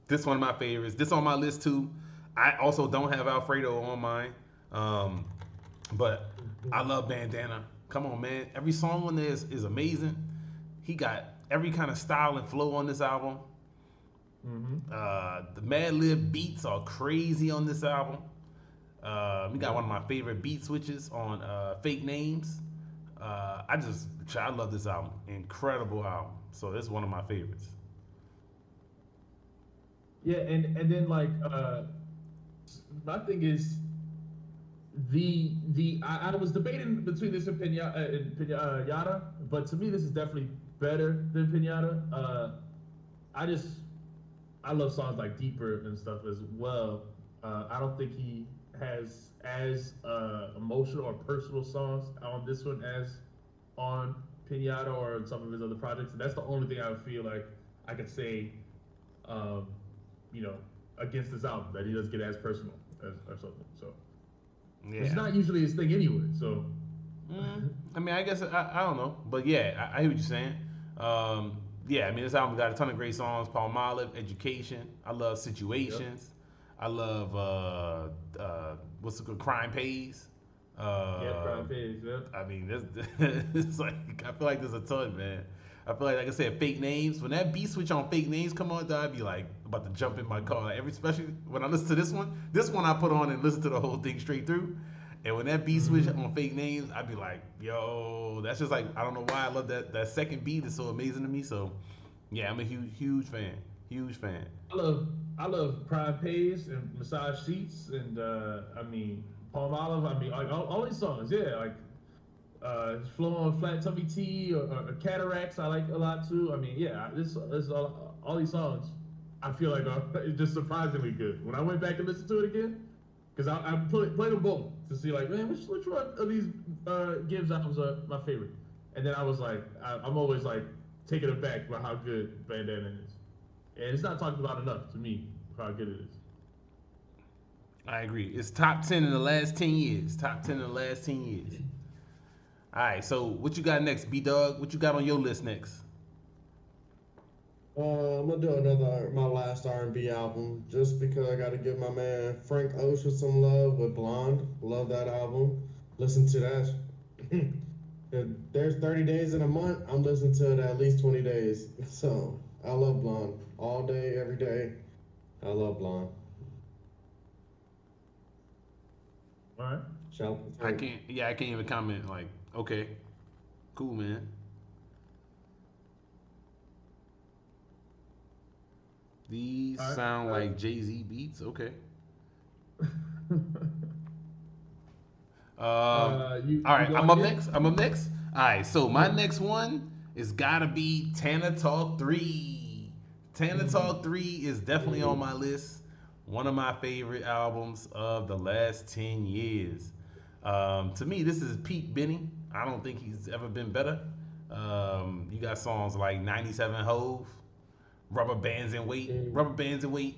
This one of my favorites. This on my list too. I also don't have Alfredo on mine, but I love Bandana. Come on, man. Every song on there is amazing. He got every kind of style and flow on this album. The Mad Lib beats are crazy on this album. We got one of my favorite beat switches on Fake Names. I love this album. Incredible album. So it's one of my favorites. Yeah, and then like my thing is I was debating between this and Pinata, but to me this is definitely better than Pinata. I just I love songs like Deeper and stuff as well. I don't think he has as emotional or personal songs on this one as on Pinata or some of his other projects, and that's the only thing I feel like I could say, um, you know, against this album that he doesn't get as personal as or something. So it's Yeah. not usually his thing anyway. So I mean, I guess I don't know, but yeah, I hear what you're saying. Yeah, I mean, this album got a ton of great songs. Palmolive, Education. I love Situations. I love what's it called? Crime Pays. Crime Pays. Yeah. I mean, it's like I feel like there's a ton, man. I feel like I said, Fake Names. When that beat switch on Fake Names come on, I'd be like about to jump in my car. Especially when I listen to this one I put on and listen to the whole thing straight through. And when that beat switch on Fake Names, I'd be like, yo, that's just like, I don't know why I love that second beat. It's so amazing to me. So yeah, I'm a huge fan. Huge fan. I love Prime Pays and Massage Seats and I mean Palm Olive. I mean like all these songs. Yeah, like Flow on Flat Tummy Tea or Cataracts. I like a lot too. I mean yeah, this all these songs. I feel like are just surprisingly good. When I went back and listened to it again, because I played them both to see like man which one of these Gibbs albums are my favorite. And then I was like I'm always like taken aback by how good Bandana is. And it's not talked about enough to me how good it is. I agree. It's top 10 in the last 10 years. Top 10 in the last 10 years. All right, so what you got next, B-Dog? What you got on your list next? I'm gonna do my last R&B album, just because I gotta give my man Frank Ocean some love with Blonde. Love that album. Listen to that. If there's 30 days in a month, I'm listening to it at least 20 days. So I love Blonde all day, every day. I love Blonde. All right. Shout out to Frank. I can't even comment. Like, okay, cool, man. These sound like Jay-Z beats. Okay. All right, I'm up next. All right, so my next one is gotta be Tana Talk 3. Tana Talk 3 is definitely on my list. One of my favorite albums of the last 10 years. To me, this is peak Benny. I don't think he's ever been better. You got songs like 97 Hove, Rubber Bands and Weight. Rubber Bands and Weight.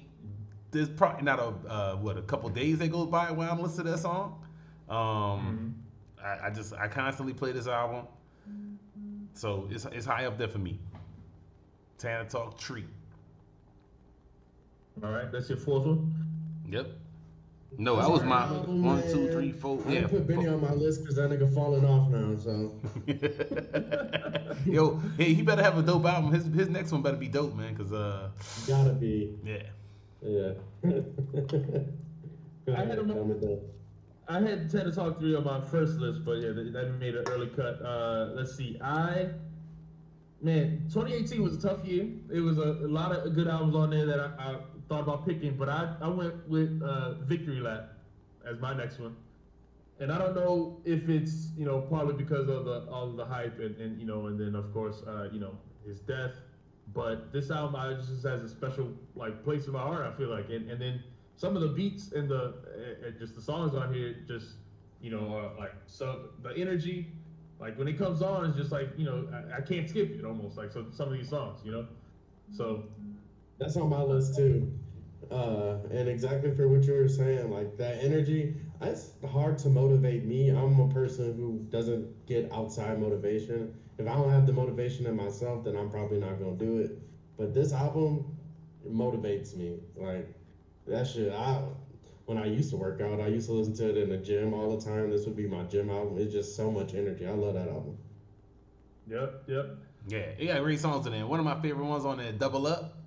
There's probably not a couple days that goes by when I'm listening to that song. I constantly play this album, so it's high up there for me. Tana Talk Tree. All right, that's your fourth one. Yep. No, that was my 1, 2, 3, 4. I put Benny on my list because that nigga falling off now. So. Yo, hey, he better have a dope album. His next one better be dope, man. Cause gotta be. Yeah. Yeah. I had Tana Talk 3 on my first list, but yeah, that made an early cut. Let's see. 2018 was a tough year. It was a lot of good albums on there that I thought about picking, but I went with Victory Lap as my next one. And I don't know if it's, partly because of all of the hype and then of course, his death. But this album just has a special place in my heart, I feel like. And then some of the beats and just the songs on here just, so the energy, when it comes on, it's just I can't skip it almost, so some of these songs, So that's on my list too. And exactly for what you were saying, that energy, it's hard to motivate me. I'm a person who doesn't get outside motivation. If I don't have the motivation in myself, then I'm probably not gonna do it. But this album motivates me. That shit. When I used to work out, I used to listen to it in the gym all the time. This would be my gym album. It's just so much energy. I love that album. Yep. Yeah, it got great songs in there. One of my favorite ones on there, Double Up.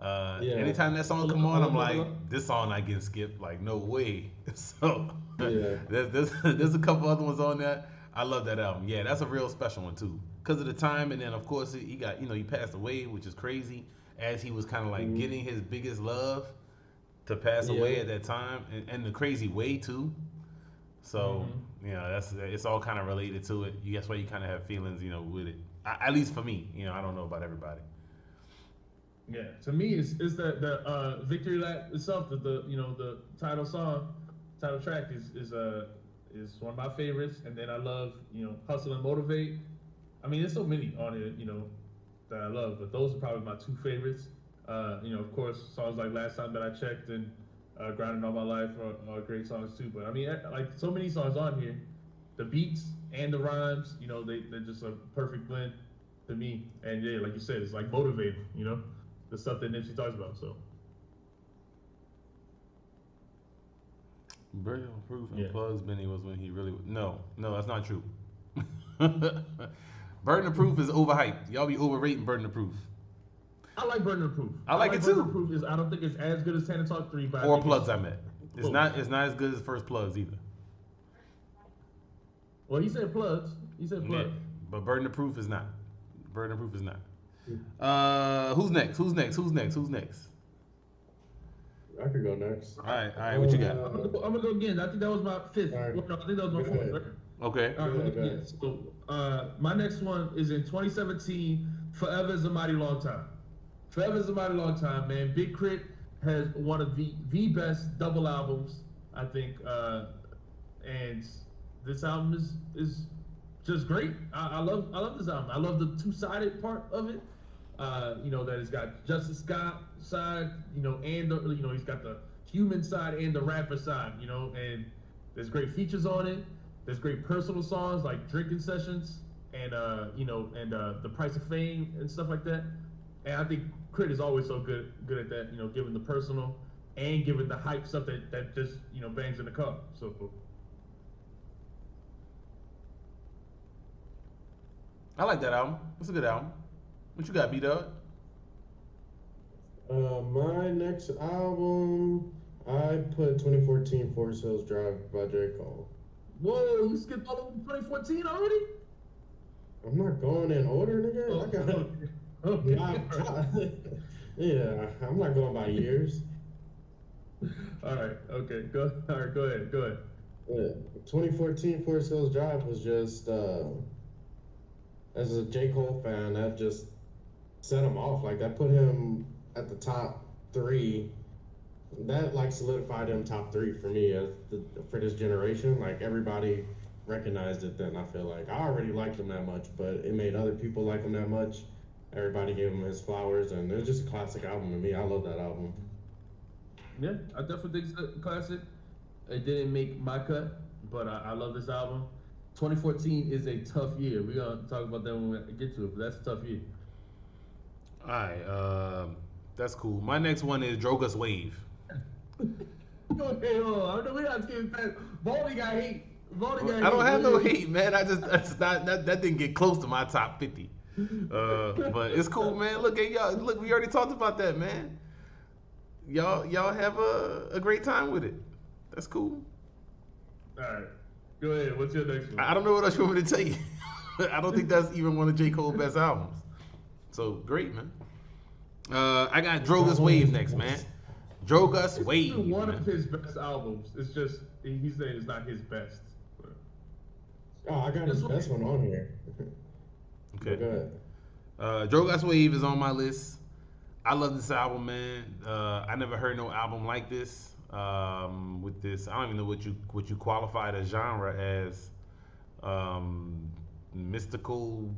Yeah. Anytime that song Hold come up, on, hold I'm up, like, hold up. this song not getting skipped. Like, no way. So Yeah. there's a couple other ones on there. I love that album. Yeah, that's a real special one too, because of the time. And then of course he got he passed away, which is crazy. As he was kind of like getting his biggest love to pass Yeah. away at that time, and the crazy way too. So it's all kind of related to it. That's why you kind of have feelings, with it. At least for me, I don't know about everybody. Yeah, to me, it's the victory lap itself. The title song, title track is one of my favorites. And then I love hustle and motivate. I mean, there's so many on it that I love, but those are probably my two favorites. Of course, songs like Last Time That I Checked and Grinding All My Life are great songs too. But I mean, like so many songs on here, the beats and the rhymes, they're just a perfect blend to me. And yeah, like you said, it's like motivating, the stuff that Nipsey talks about. So Burden of Proof and yeah, Plugs Benny was when he really no, that's not true. Burden of Proof is overhyped. Y'all be overrating Burden of Proof. I like Burden of Proof. I like it Burden too. of Proof I don't think it's as good as Tana Talk 3, but Or Plugs, I meant. It's close. not as good as First Plugs either. Well, he said Plugs. He said Yeah, Plugs. but Burden of Proof is not. Burden of Proof is not. Who's next? Who's next? I could go next. All right. What you got? I'm gonna go again. I think that was my fifth. All right. Well, no, I think that was my Go fourth. ahead. Right? Okay. All right, Go ahead, go yeah. ahead. So my next one is in 2017. Forever is a mighty long time. Forever is a mighty long time, man. Big Crit has one of the best double albums, I think, and this album is just great. I love this album. I love the two-sided part of it. That it's got Justice Scott side, and he's got the human side and the rapper side, and there's great features on it. There's great personal songs like Drinking Sessions and The Price of Fame and stuff like that. And I think Crit is always so good at that, giving the personal and giving the hype stuff that just bangs in the car. So I like that album. It's a good album. What you got, B-Dog? My next album, I put 2014 Forest Hills Drive by J. Cole. whoa, you skipped all over 2014 already? I'm not going in order, nigga. Oh, I got okay. yeah, I'm not going by years. All right. Okay. Go ahead. Yeah, 2014 Forest Hills Drive was just, as a J. Cole fan, that just set him off. Like, that put him at the top 3. That, like, solidified him top 3 for me for this generation. Like, everybody recognized it then, I feel like. I already liked him that much, but it made other people like him that much. Everybody gave him his flowers, and it was just a classic album to me. I love that album. Yeah, I definitely think it's a classic. It didn't make my cut, but I love this album. 2014 is a tough year. We're gonna talk about that when we get to it, but that's a tough year. All right. That's cool. My next one is Drogas Wave. Okay, hold on. We're not skipping past. Baldy got hate. I don't have no hate, man. That's not that didn't get close to my top 50. But it's cool, man. Look at y'all. Look, we already talked about that, man. Y'all have a great time with it. That's cool. All right, go ahead. What's your next one? I don't know what else you want me to tell you. I don't think that's even one of J. Cole's best albums. So great, man. I got Drogas Wave next, man. Drogas Wave. It's one man. of his best albums. It's just he's saying it's not his best. But Oh, I got his best one on here. Okay. Go ahead. Drogas Wave is on my list. I love this album, man. I never heard no album like this. With this, I don't even know what you qualify the genre as. Mystical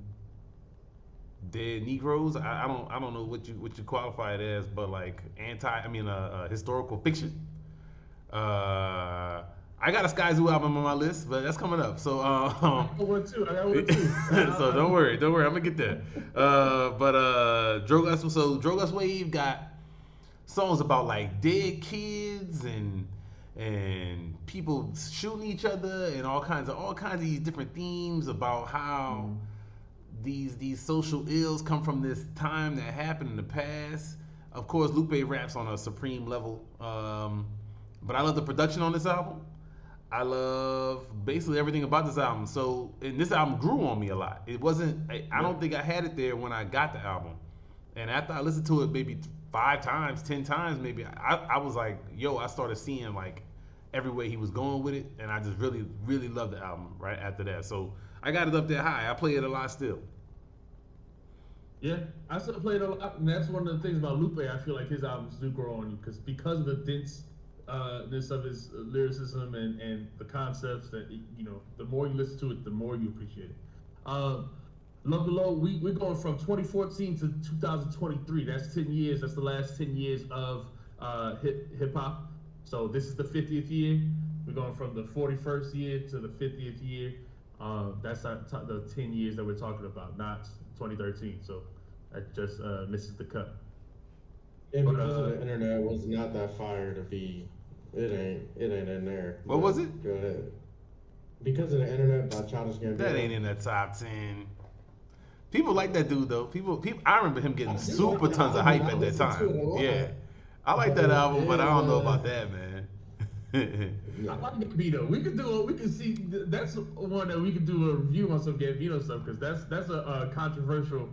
dead Negroes. I don't know what you qualify it as, but like historical fiction. I got a Sky Zoo album on my list, but that's coming up. So I got one too. so don't worry, I'm gonna get there. But Drogas Wave got songs about like dead kids and people shooting each other and all kinds of these different themes about how these social ills come from this time that happened in the past. Of course, Lupe raps on a supreme level. But I love the production on this album. I love basically everything about this album. So, and this album grew on me a lot. It wasn't. I don't think I had it there when I got the album. And after I listened to it maybe 5 times, 10 times, maybe I was like, yo, I started seeing like every way he was going with it, and I just really, really loved the album right after that. So I got it up there high. I play it a lot still. Yeah, I still play it a lot, and that's one of the things about Lupe. I feel like his albums do grow on you because of the denseness of his lyricism and the concepts that the more you listen to it, the more you appreciate it. Love Below, we're going from 2014 to 2023. That's 10 years. That's the last 10 years of hip hop. So this is the 50th year. We're going from the 41st year to the 50th year. That's the 10 years that we're talking about, not 2013. So that just misses the cut. And because of the internet was not that fire to be, it ain't in there. What was it? Go ahead. Because of the internet by Childish Gambino. That ain't in the top 10. People like that dude though. People. I remember him getting super tons of hype at that time. Yeah, I like that album, but I don't know about that, man. I like Gambino. We could see. That's one that we could do a review on some Gambino stuff because that's a controversial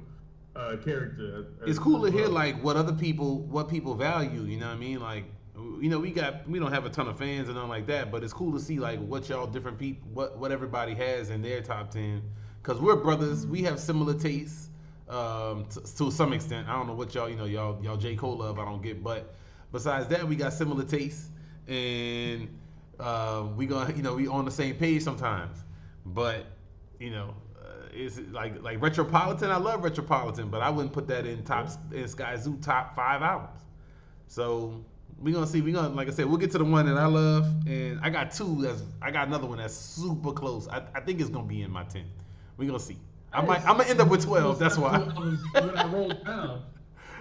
character. It's cool to hear like what people value. You know what I mean? Like, we don't have a ton of fans and nothing like that, but it's cool to see like what y'all different people, what everybody has in their top 10. Cause we're brothers, we have similar tastes to some extent. I don't know what y'all J. Cole love. I don't get, but besides that, we got similar tastes, and we on the same page sometimes. But it's like Retropolitan. I love Retropolitan, but I wouldn't put that in Sky Zoo top 5 albums. So we're gonna see. Like I said, we'll get to the one that I love, and I got another one that's super close. I think it's gonna be in my 10. We're gonna see. I'm gonna end up with 12. That's why. When I rolled down,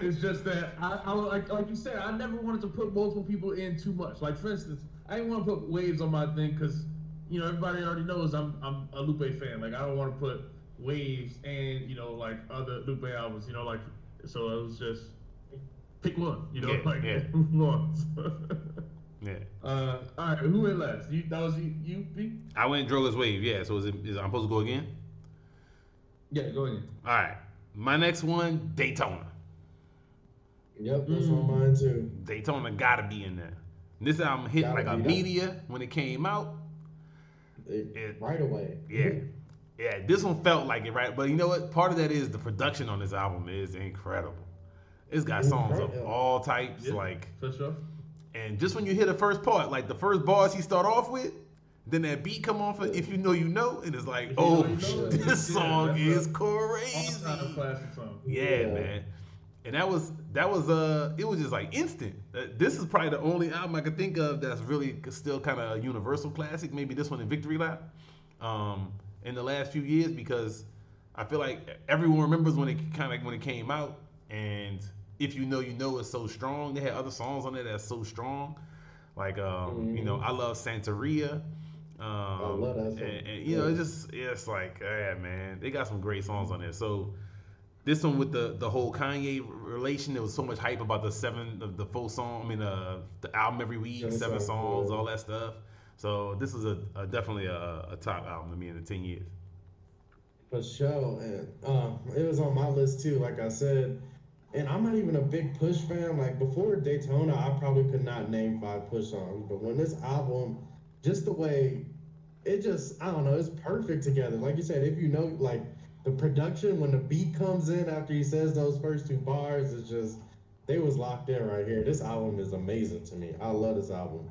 it's just that I like you said, I never wanted to put multiple people in too much. Like for instance, I didn't want to put Waves on my thing because everybody already knows I'm a Lupe fan. Like I don't want to put Waves and like other Lupe albums. So it was just pick one. Move on. Yeah. All right. Who went last? That was you, B? I went Droga's Wave. Yeah. So I'm supposed to go again? Yeah, go ahead. All right. My next one, Daytona. Yep, that's on mine too. Daytona gotta be in there. This album hit like a media when it came out. Right away. Yeah. Yeah, this one felt like it, right? But you know what? Part of that is the production on this album is incredible. It's got songs of all types, for sure. And just when you hear the first part, like the first bars he start off with, then that beat come on for If You Know You Know, and it's like, this song is crazy. Classic song. Yeah, man. And that was it was just like instant. This is probably the only album I could think of that's really still kind of a universal classic. Maybe this one in Victory Lap in the last few years, because I feel like everyone remembers when it came out, and If You Know You Know is so strong. They had other songs on there that's so strong. Like I love Santeria. I love that song. And it's like, yeah, man, they got some great songs on there. So this one with the whole Kanye relation, there was so much hype about the full song. I mean, the album every week, 7 songs, all that stuff. So this is definitely a top album to me in the 10 years. For sure, and it was on my list too. Like I said, and I'm not even a big Push fan. Like before Daytona, I probably could not name 5 Push songs, but when this album, just the way it just, I don't know, it's perfect together. Like you said, if you know, like the production when the beat comes in after he says those first 2 bars, it's just, they was locked in right here. This album is amazing to me. I love this album.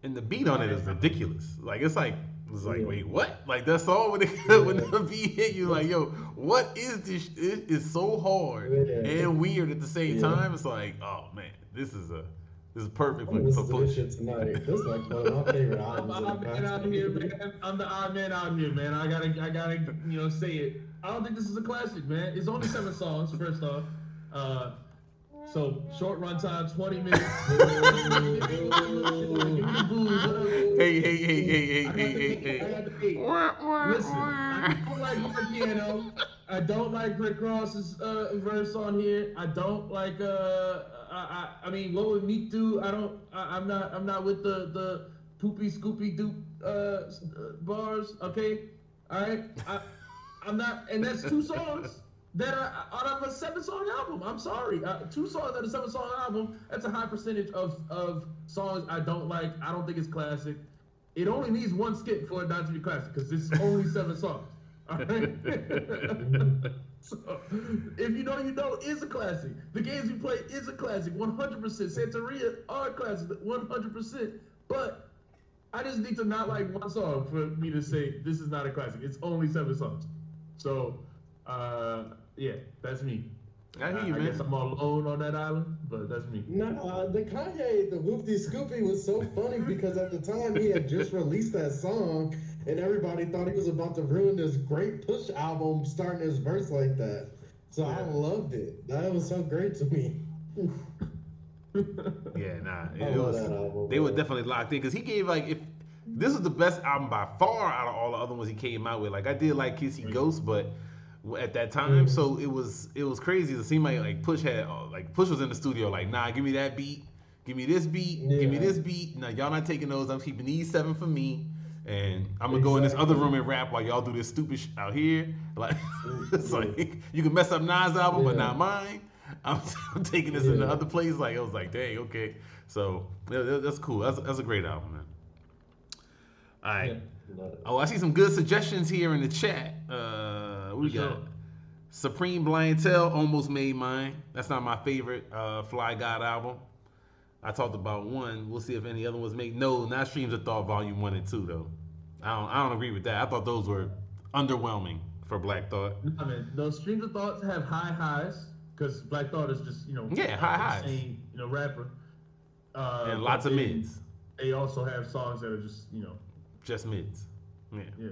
And the beat on it is ridiculous. Like it's like wait, what? Like that song when the beat hit you, like, yo, what is this? It is so hard and weird at the same time. It's like, oh man, this is perfect for Push. Shit tonight. This is like one of my favorite albums. I'm the odd man out here, man. I'm the odd man out here, man. I gotta say it. I don't think this is a classic, man. It's only 7 songs. First off, So short run time, 20 minutes. Give me the booze. Hey, hey, hey, hey, hey, I hey, got the hey, hate. I hey. got the hate. Listen, I don't like my piano. I don't like Rick Ross's verse on here. I don't like I mean what would Meek do? I'm not with the poopy scoopy doop bars. Okay, all right. I'm not, and that's two songs that are out of a 7 song album. I'm sorry, 2 songs out of a 7 song album. That's a high percentage of songs I don't like. I don't think it's classic. It only needs one skip for it not to be classic because it's only 7 songs. All right. So, if you know is a classic. The Games We Play is a classic, 100%. Santeria are a classic, 100%. But I just need to not like one song for me to say this is not a classic. It's only 7 songs. So, yeah, that's me. I hear you, I man. guess I'm all alone on that island, but that's me. No, the Kanye, the Whoopty Scoopy was so funny because at the time he had just released that song and everybody thought he was about to ruin this great Push album starting his verse like that. So I loved it. That was so great to me. Yeah, nah. I It love was. that album. They were definitely locked in because he gave like if this was the best album by far out of all the other ones he came out with. Like I did like Kissy Ghost, but at that time, so it was crazy. It seemed like Push had like Push was in the studio like, nah, give me that beat, give me this beat, give me this beat. Now y'all not taking those. I'm keeping these 7 for me. And I'm gonna go in this other room and rap while y'all do this stupid out here. Like it's like you can mess up Nas' album, but not mine. I'm taking this in the other place. Like it was like, dang, okay. So that's cool. That's a great album, man. All right. Oh, I see some good suggestions here in the chat. We got Supreme Blientele almost made mine. That's not my favorite Fly God album. I talked about one. We'll see if any other ones make. No, not Streams of Thought Volume 1 and 2 though. I don't agree with that. I thought those were underwhelming for Black Thought. I mean, those Streams of Thoughts have high highs because Black Thought is just high highs. insane, rapper. And lots of mids. They also have songs that are just mids. Yeah.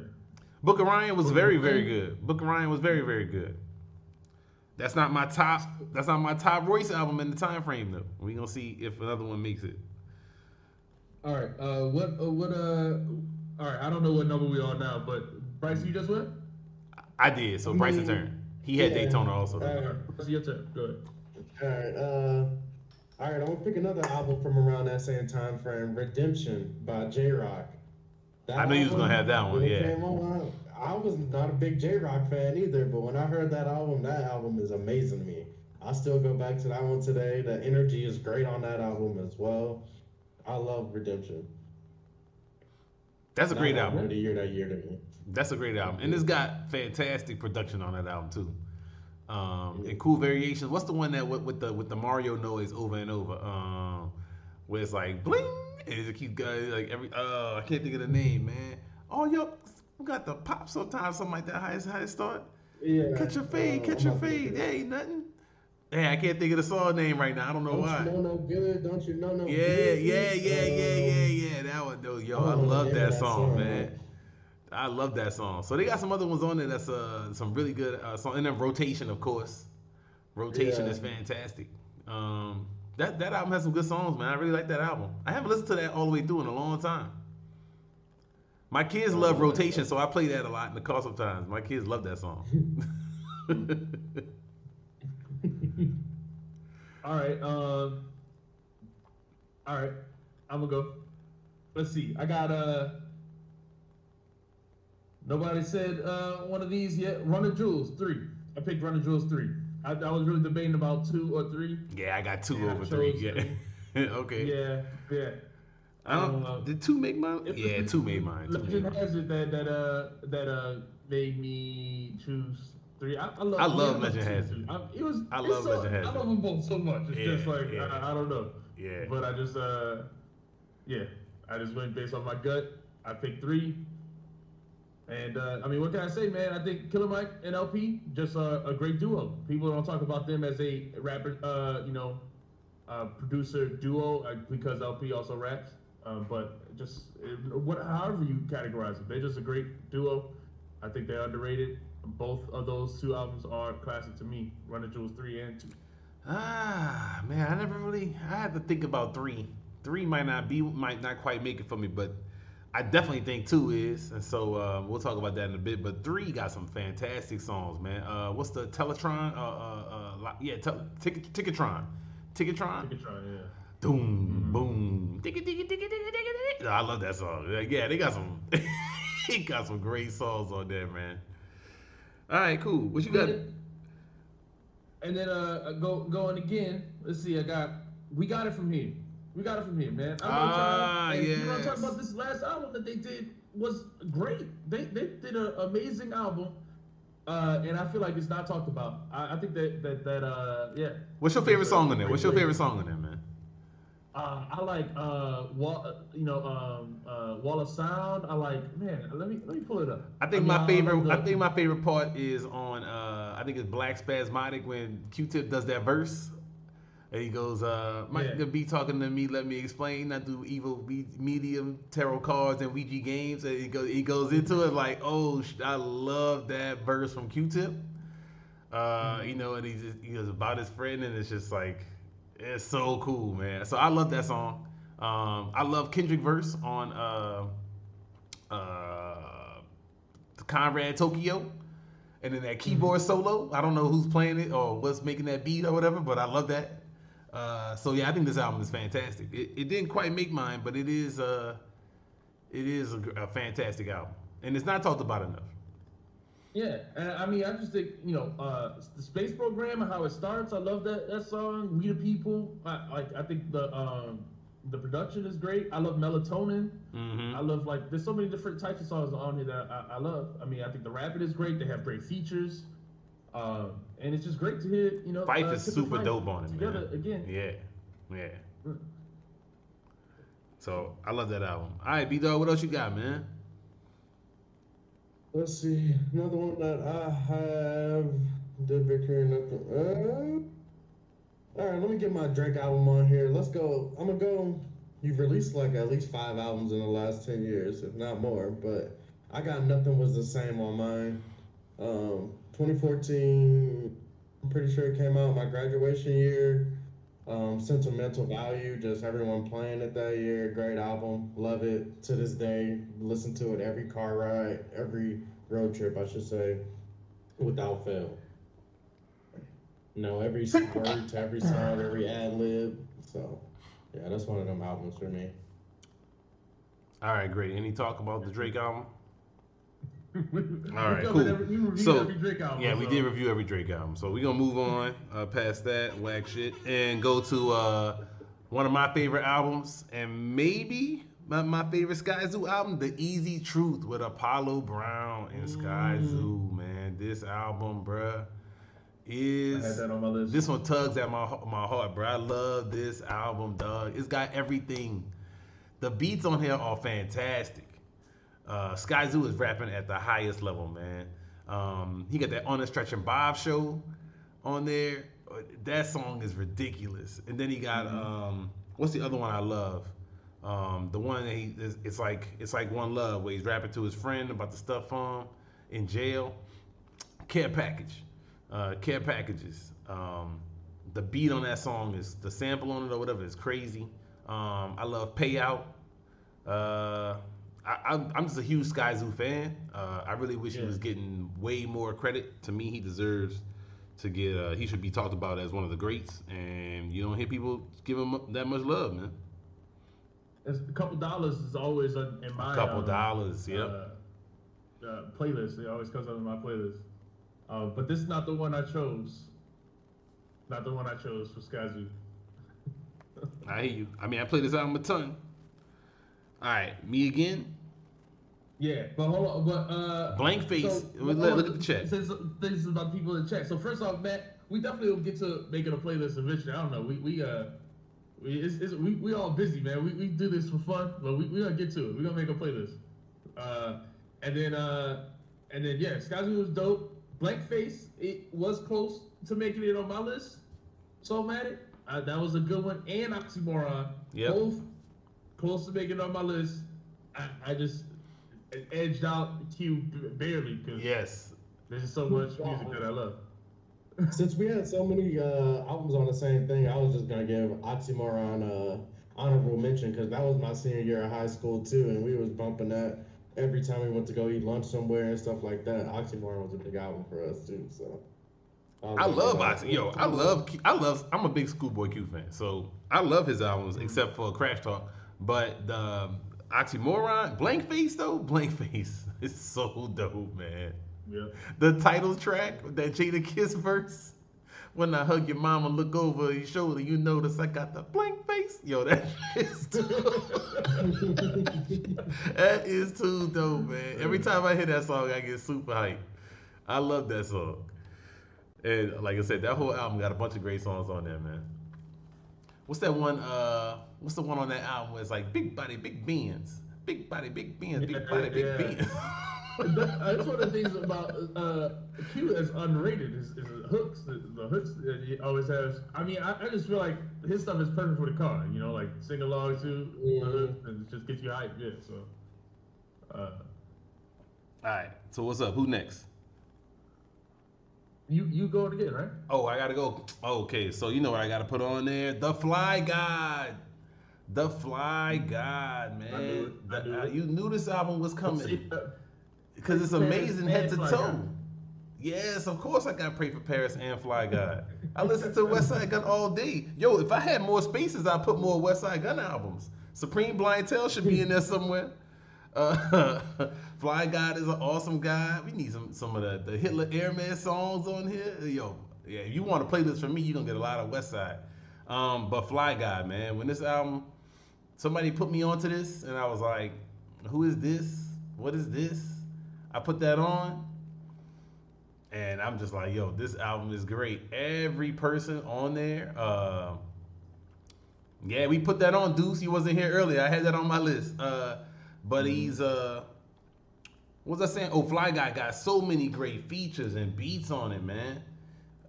Book of Ryan was very, very good. Book of Ryan was very, very good. That's not my top. That's not my top Royce album in the time frame though. We gonna see if another one makes it. All right. All right. I don't know what number we are now, but Bryce, you just went. I did. So Bryce's turn. He had Daytona also. Bryce, your turn. Go ahead. All right. I'm gonna pick another album from around that same time frame. Redemption by J Rock. I knew you was gonna have that one. Yeah. I was not a big J Rock fan either, but when I heard that album is amazing to me. I still go back to that one today. The energy is great on that album as well. I love Redemption. That's a great album. That year to me. That's a great album, and it's got fantastic production on that album too, and cool variations. What's the one that with the Mario noise over and over, where it's like bling, and it keeps going like every. I can't think of the name, man. Oh, yo, we got the pop sometimes, something like that. How it start? Yeah. Catch your fade. There ain't nothing. Hey, I can't think of the song name right now. I don't know why. Don't you know no good? Don't you know no good? Yeah. That one, though. Yo, I love that song, man. I love that song. So they got some other ones on there that's some really good song. And then Rotation, of course. Rotation is fantastic. That album has some good songs, man. I really like that album. I haven't listened to that all the way through in a long time. My kids love Rotation, so I play that a lot in the car sometimes. My kids love that song. All right. I'm gonna go. Let's see. I got nobody said one of these yet. Run of Jewels 3. I picked Run of Jewels 3. I was really debating about 2 or 3. Yeah, I got 2 over 3. Yeah. Okay. Yeah. Did 2 make mine? Yeah, 2 made mine. Legend has it that made me choose 3. I love Legend Has It. I love Legend Has It. I love them both so much. It's just like I don't know. Yeah. But I just I just went based on my gut. I picked 3. And I mean, what can I say, man? I think Killer Mike and LP just a great duo. People don't talk about them as a rapper, producer duo because LP also raps. But just however you categorize it, they're just a great duo. I think they're underrated. Both of those 2 albums are classic to me. Run the Jewels 3 and 2. Man, I never really. I had to think about three. Three might not quite make it for me, but I definitely think two is, and so we'll talk about that in a bit. But three got some fantastic songs, man. What's the Teletron? Ticketron, Ticketron. Ticketron, yeah. Boom, boom. I love that song. Like, yeah, they got some. He got some great songs on there, man. All right, cool. What you got? And then going again. Let's see. We got it from here. We got it from here, man. I'm gonna try. And you want to talk about this last album that they did was great. They did an amazing album. And I feel like it's not talked about. I think that yeah. What's your favorite song on there? What's your favorite song on there, man? I like Wall of Sound. I like, man. Let me pull it up. I think my favorite part is on I think it's Black Spasmodic when Q-Tip does that verse. And he goes, Mike be talking to me, let me explain. I do evil medium tarot cards and Ouija games. And he goes into it like, I love that verse from Q-Tip. You know, and he goes about his friend, and it's just like, it's so cool, man. So I love that song. I love Kendrick verse on Conrad Tokyo. And then that keyboard solo. I don't know who's playing it or what's making that beat or whatever, but I love that. So yeah, I think this album is fantastic. It didn't quite make mine, but it is a fantastic album. And it's not talked about enough. Yeah, and I mean, I just think, the space program and how it starts. I love that song. We the People. I think the production is great. I love Melatonin. Mm-hmm. I love, like, there's so many different types of songs on here that I love. I mean, I think the rapping is great. They have great features. And it's just great to hear, Fife is super dope on it, together man. Again. Yeah. So I love that album. All right, B-Dog, what else you got, man? Let's see. Another one that I have. Did Victory nothing? All right, let me get my Drake album on here. Let's go. I'm gonna go. You've released like at least 5 albums in the last 10 years, if not more. But I got Nothing Was the Same on mine. 2014. I'm pretty sure it came out my graduation year. Sentimental Value, just everyone playing it that year. Great album, love it to this day. Listen to it every car ride, every road trip, I should say, without fail. Every word to every song, every ad lib. So, yeah, that's one of them albums for me. All right, great. Any talk about the Drake album? All right, cool. We reviewed every Drake album. Yeah, we did review every Drake album. So we're going to move on past that whack shit and go to one of my favorite albums and maybe my favorite Sky Zoo album, The Easy Truth with Apollo Brown and Sky Zoo, man. This album, bruh, I had that on my list. This one tugs at my heart, bruh. I love this album, dog. It's got everything. The beats on here are fantastic. Sky Zoo is rapping at the highest level, man. He got that On the Stretch and Bob show on there. That song is ridiculous. And then he got what's the other one I love? The one that it's like One Love, where he's rapping to his friend about the stuff in jail. Care Package, Care Packages. The beat on that song is the sample on it or whatever is crazy. I love Payout. I'm just a huge Sky Zoo fan. I really wish he was getting way more credit. To me, he deserves to get. He should be talked about as one of the greats, and you don't hear people give him that much love, man. It's a couple dollars is always in my $2, yep. Playlist. It always comes up in my playlist. But this is not the one I chose. Not the one I chose for Sky Zoo. I hear you. I mean, I play this album a ton. All right, Me Again. Yeah, but hold on. But Blank Face. So, look at the chat. This is about people in the chat. So first off, Matt, we definitely will get to making a playlist eventually. I don't know. We all busy, man. We do this for fun, but we gonna get to it. We gonna make a playlist. And then yeah, Sky Zoo was dope. Blank Face, it was close to making it on my list. Soulmatic, that was a good one. And Oxymoron, both close to making it on my list. I just edged out Q barely because there's so much music that I love. Since we had so many albums on the same thing, I was just gonna give Oxymoron honorable mention because that was my senior year of high school too, and we was bumping that every time we went to go eat lunch somewhere and stuff like that. Oxymoron was a big album for us too, so I was I gonna give love that Oxy. one Yo, to him. I'm a big Schoolboy Q fan, so I love his albums except for Crash Talk. But the Oxymoron, Blank Face though, Blank Face is so dope, man. Yeah. The title track, that Jada Kiss verse. When I hug your mama, look over your shoulder, you notice I got the blank face. Yo, that is too, that is too dope, man. Every time I hear that song, I get super hyped. I love that song. And like I said, that whole album got a bunch of great songs on there, man. What's that one? What's the one on that album where it's like big body, big beans, big body, big beans, Yeah, big body, big yeah. beans. That's one of the things about Q that's underrated is the hooks. The hooks that he always has. I mean, I just feel like his stuff is perfect for the car. You know, like sing along to the hooks and it just gets you hyped. Yeah. So, uh, All right. So what's up? Who next? you go again, right? Oh, I gotta go. Okay, so you know what I gotta put on there? The Fly God. The Fly God, I knew man. it. I knew it. You knew this album was coming See, because it's Paris amazing head and to Fly toe. Guy. Yes, of course I got Pray for Paris and Fly God. I listen to West Side Gun all day. Yo, if I had more spaces, I'd put more West Side Gun albums. Supreme Blind Tale should be in there somewhere. Uh, Fly God is an awesome guy. We need some of the Hitler Airman songs on here. Yo, yeah, if you want a playlist from me, you're gonna get a lot of West Side. But Fly God, man, when this album, somebody put me onto this, and I was like, who is this? What is this? I put that on, and I'm just like, yo, this album is great. Every person on there, yeah, we put that on. Deuce, he wasn't here earlier. I had that on my list. But he's what was I saying? Oh, Fly Guy got so many great features and beats on it, man.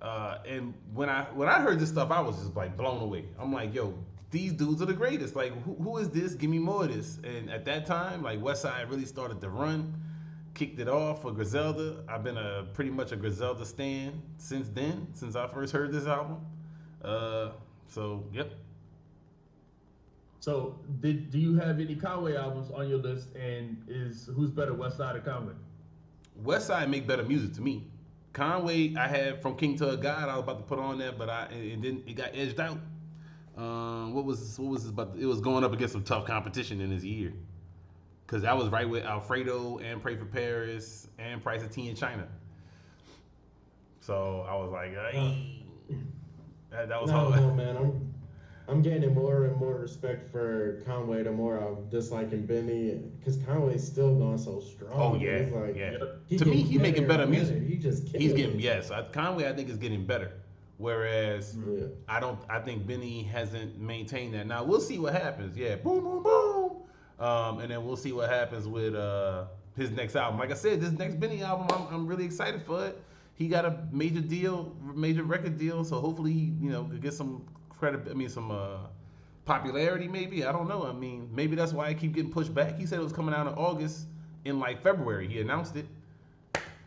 And when I heard this stuff, I was just like blown away. I'm like, yo, these dudes are the greatest. Like, who is this? Give me more of this. And at that time, like Westside really started to run, kicked it off for Griselda. I've been pretty much a Griselda stan since then, since I first heard this album. So yep. So, do you have any Conway albums on your list? And who's better, West Side or Conway? Westside make better music to me. Conway, I had From King to a God. I was about to put on there, but it got edged out. What was this about? It was going up against some tough competition in his year, because that was right with Alfredo and Pray for Paris and Price of Tea in China. So I was like, hey, that was No, hard. no, man. I'm gaining more and more respect for Conway the more I'm disliking Benny because Conway's still going so strong. Oh yeah, It's like yeah. he To me, getting he making better and music. He just He's killing getting it. yes. Conway, I think, is getting better. Whereas Yeah. I think Benny hasn't maintained that. Now we'll see what happens. Yeah, boom, boom, boom. And then we'll see what happens with his next album. Like I said, this next Benny album, I'm really excited for it. He got a major record deal, so hopefully he, could get some credit. I mean, some popularity maybe. I don't know. I mean, maybe that's why I keep getting pushed back. He said it was coming out in August. In like February, he announced it.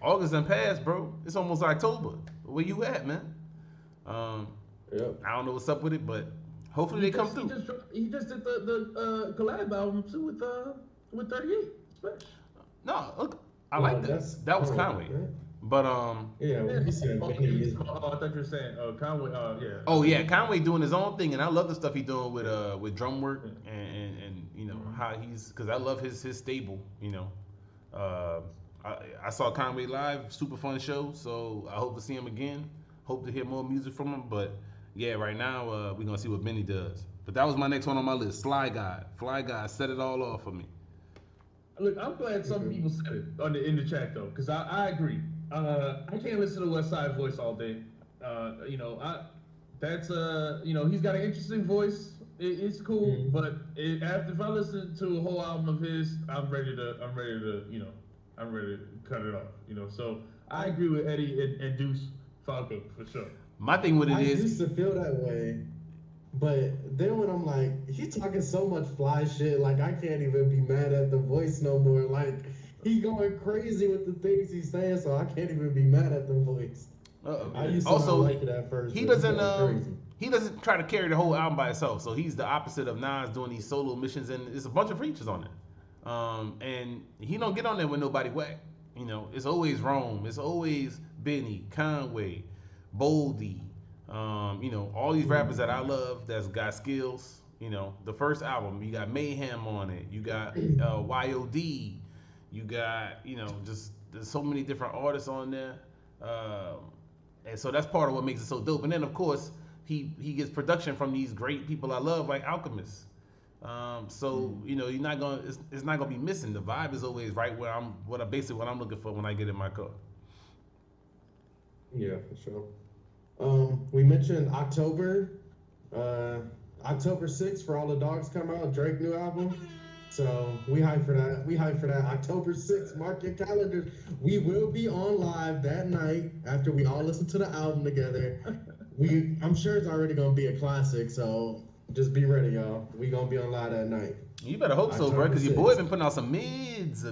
August done passed, bro. It's almost October. Where you at, man? Yep. I don't know what's up with it, but hopefully they come through. He just did the collab album too with 38 Special. No, look, I Well, like that. that's That was Conway, Conway. right? But Yeah, when you said Benny, is I thought you were saying Conway. Yeah. oh yeah, Conway doing his own thing, and I love the stuff he's doing with drum work and how he's, because I love his stable. I saw Conway live, super fun show. So I hope to see him again. Hope to hear more music from him. But yeah, right now we're gonna see what Benny does. But that was my next one on my list. Fly Guy set it all off for me. Look, I'm glad some people said it in the chat though, because I agree. I can't listen to West Side Voice all day. He's got an interesting voice. It's cool, but if I listen to a whole album of his, I'm ready to cut it off. So I agree with Eddie and Deuce Falco for sure. My thing with it I is, used to feel that way, but then when I'm like, he talking so much fly shit, like I can't even be mad at the voice no more. Like he going crazy with the things he's saying, so I can't even be mad at the voice. I used to not Also, like it at first, he but it's doesn't going crazy. he doesn't try to carry the whole album by itself. So he's the opposite of Nas doing these solo missions, and there's a bunch of features on it. And he don't get on there with nobody whack. You know, it's always Rome, it's always Benny, Conway, Boldy. You know, all these rappers that I love that's got skills. You know, the first album, you got Mayhem on it, you got YOD, you got, you know, just there's so many different artists on there. And so that's part of what makes it so dope. And then of course he gets production from these great people I love like Alchemist. So you know you're not gonna it's not gonna be missing. The vibe is always right where basically what I'm looking for when I get in my car. Yeah, for sure. We mentioned October. October 6th for all the dogs come out, Drake new album. So we hype for that. We hype for that. October 6th, mark your calendars. We will be on live that night after we all listen to the album together. I'm sure it's already gonna be a classic, so just be ready, y'all. We gonna be on live that night. You better hope so, bro, October because your boy 6th. been putting out some mids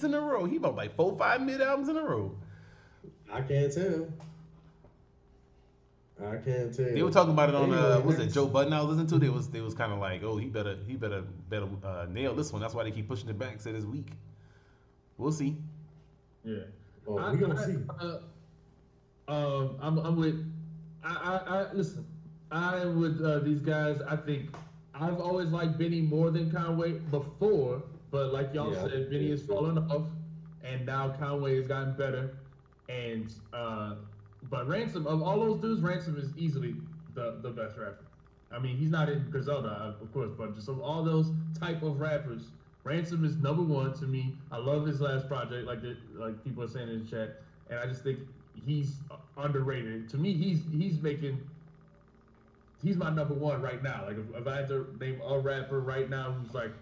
in a row. He about like 4-5 mid albums in a row. I can't tell. They were talking about it on Anyway, what was it next. Joe Budden I was listening to. They was kind of like, oh, he better nail this one. That's why they keep pushing it back. Said it's weak. We'll see. Yeah. Oh, we gonna see. I'm with. I listen. I with these guys. I think I've always liked Benny more than Conway before, but like y'all said, Benny has fallen off, and now Conway has gotten better. And but Ransom, of all those dudes, Ransom is easily the best rapper. I mean, he's not in Griselda, of course, but just of all those type of rappers, Ransom is number one to me. I love his last project, like people are saying in the chat, and I just think he's underrated. To me, he's my number one right now. Like if I had to name a rapper right now who's like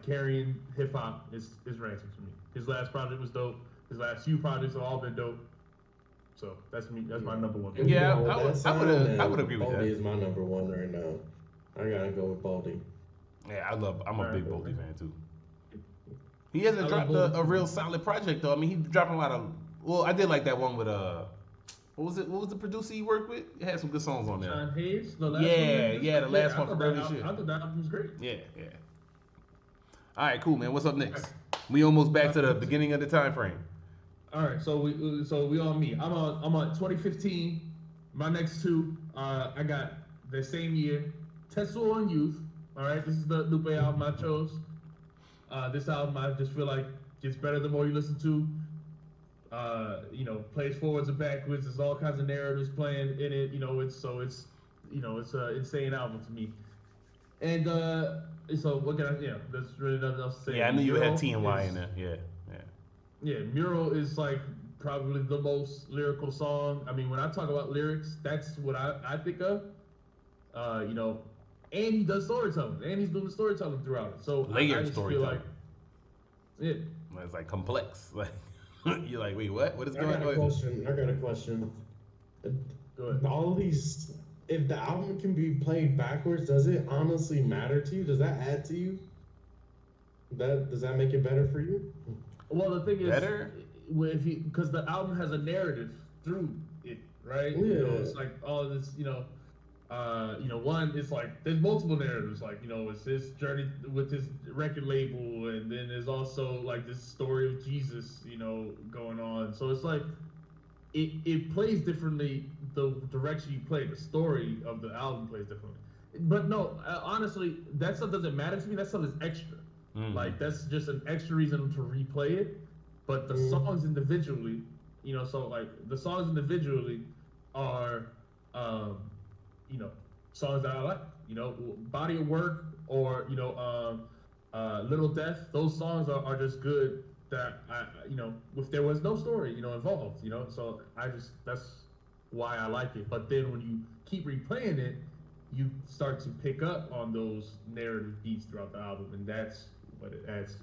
carrying hip hop, is Ransom to me. His last project was dope. His last few projects have all been dope. So that's me. That's my number one. Yeah, I would agree with that. Boldy is my number one right now. I gotta go with Boldy. Yeah, I'm a big Boldy fan too. He hasn't dropped a real solid project though. I mean, he's dropping a lot of. Well, I did like that one with what was it? What was the producer he worked with? It had some good songs on there. John Hayes. The last the last one from early shit. I thought that album was great. Yeah. All right, cool, man. What's up next? We almost back to the beginning of the time frame. All right, so we on me. I'm on 2015. My next two, I got the same year. Tesla on Youth. All right, this is the Lupe album I chose. This album I just feel like gets better the more you listen to. You know, plays forwards and backwards. There's all kinds of narratives playing in it. You know, it's an insane album to me. And so what can I? Yeah, there's really nothing else to say. Yeah, I knew you had T and Y in there. Yeah. Yeah, Mural is like probably the most lyrical song. I mean, when I talk about lyrics, that's what I think of. You know, and he does storytelling, and he's doing the storytelling throughout it. So Layered I just storytelling. feel like, yeah, It's like complex. Like you're like, wait, what? What is going on? I got a question. go ahead. All these, if the album can be played backwards, does it honestly matter to you? Does that add to you? Does that make it better for you? Well, the thing is, Better? because the album has a narrative through it, right? Yeah. You know, it's like all this, one, it's like there's multiple narratives. Like, you know, it's his journey with his record label, and then there's also like this story of Jesus, you know, going on. So it's like it plays differently. The direction you play, the story of the album plays differently. But no, honestly, that stuff doesn't matter to me. That stuff is extra. Like that's just an extra reason to replay it. But the songs individually, you know, so like the songs individually are, songs that I like. You know, Body of Work or Little Death. Those songs are just good. That if there was no story, involved, so that's why I like it. But then when you keep replaying it, you start to pick up on those narrative beats throughout the album, and that's what it adds to.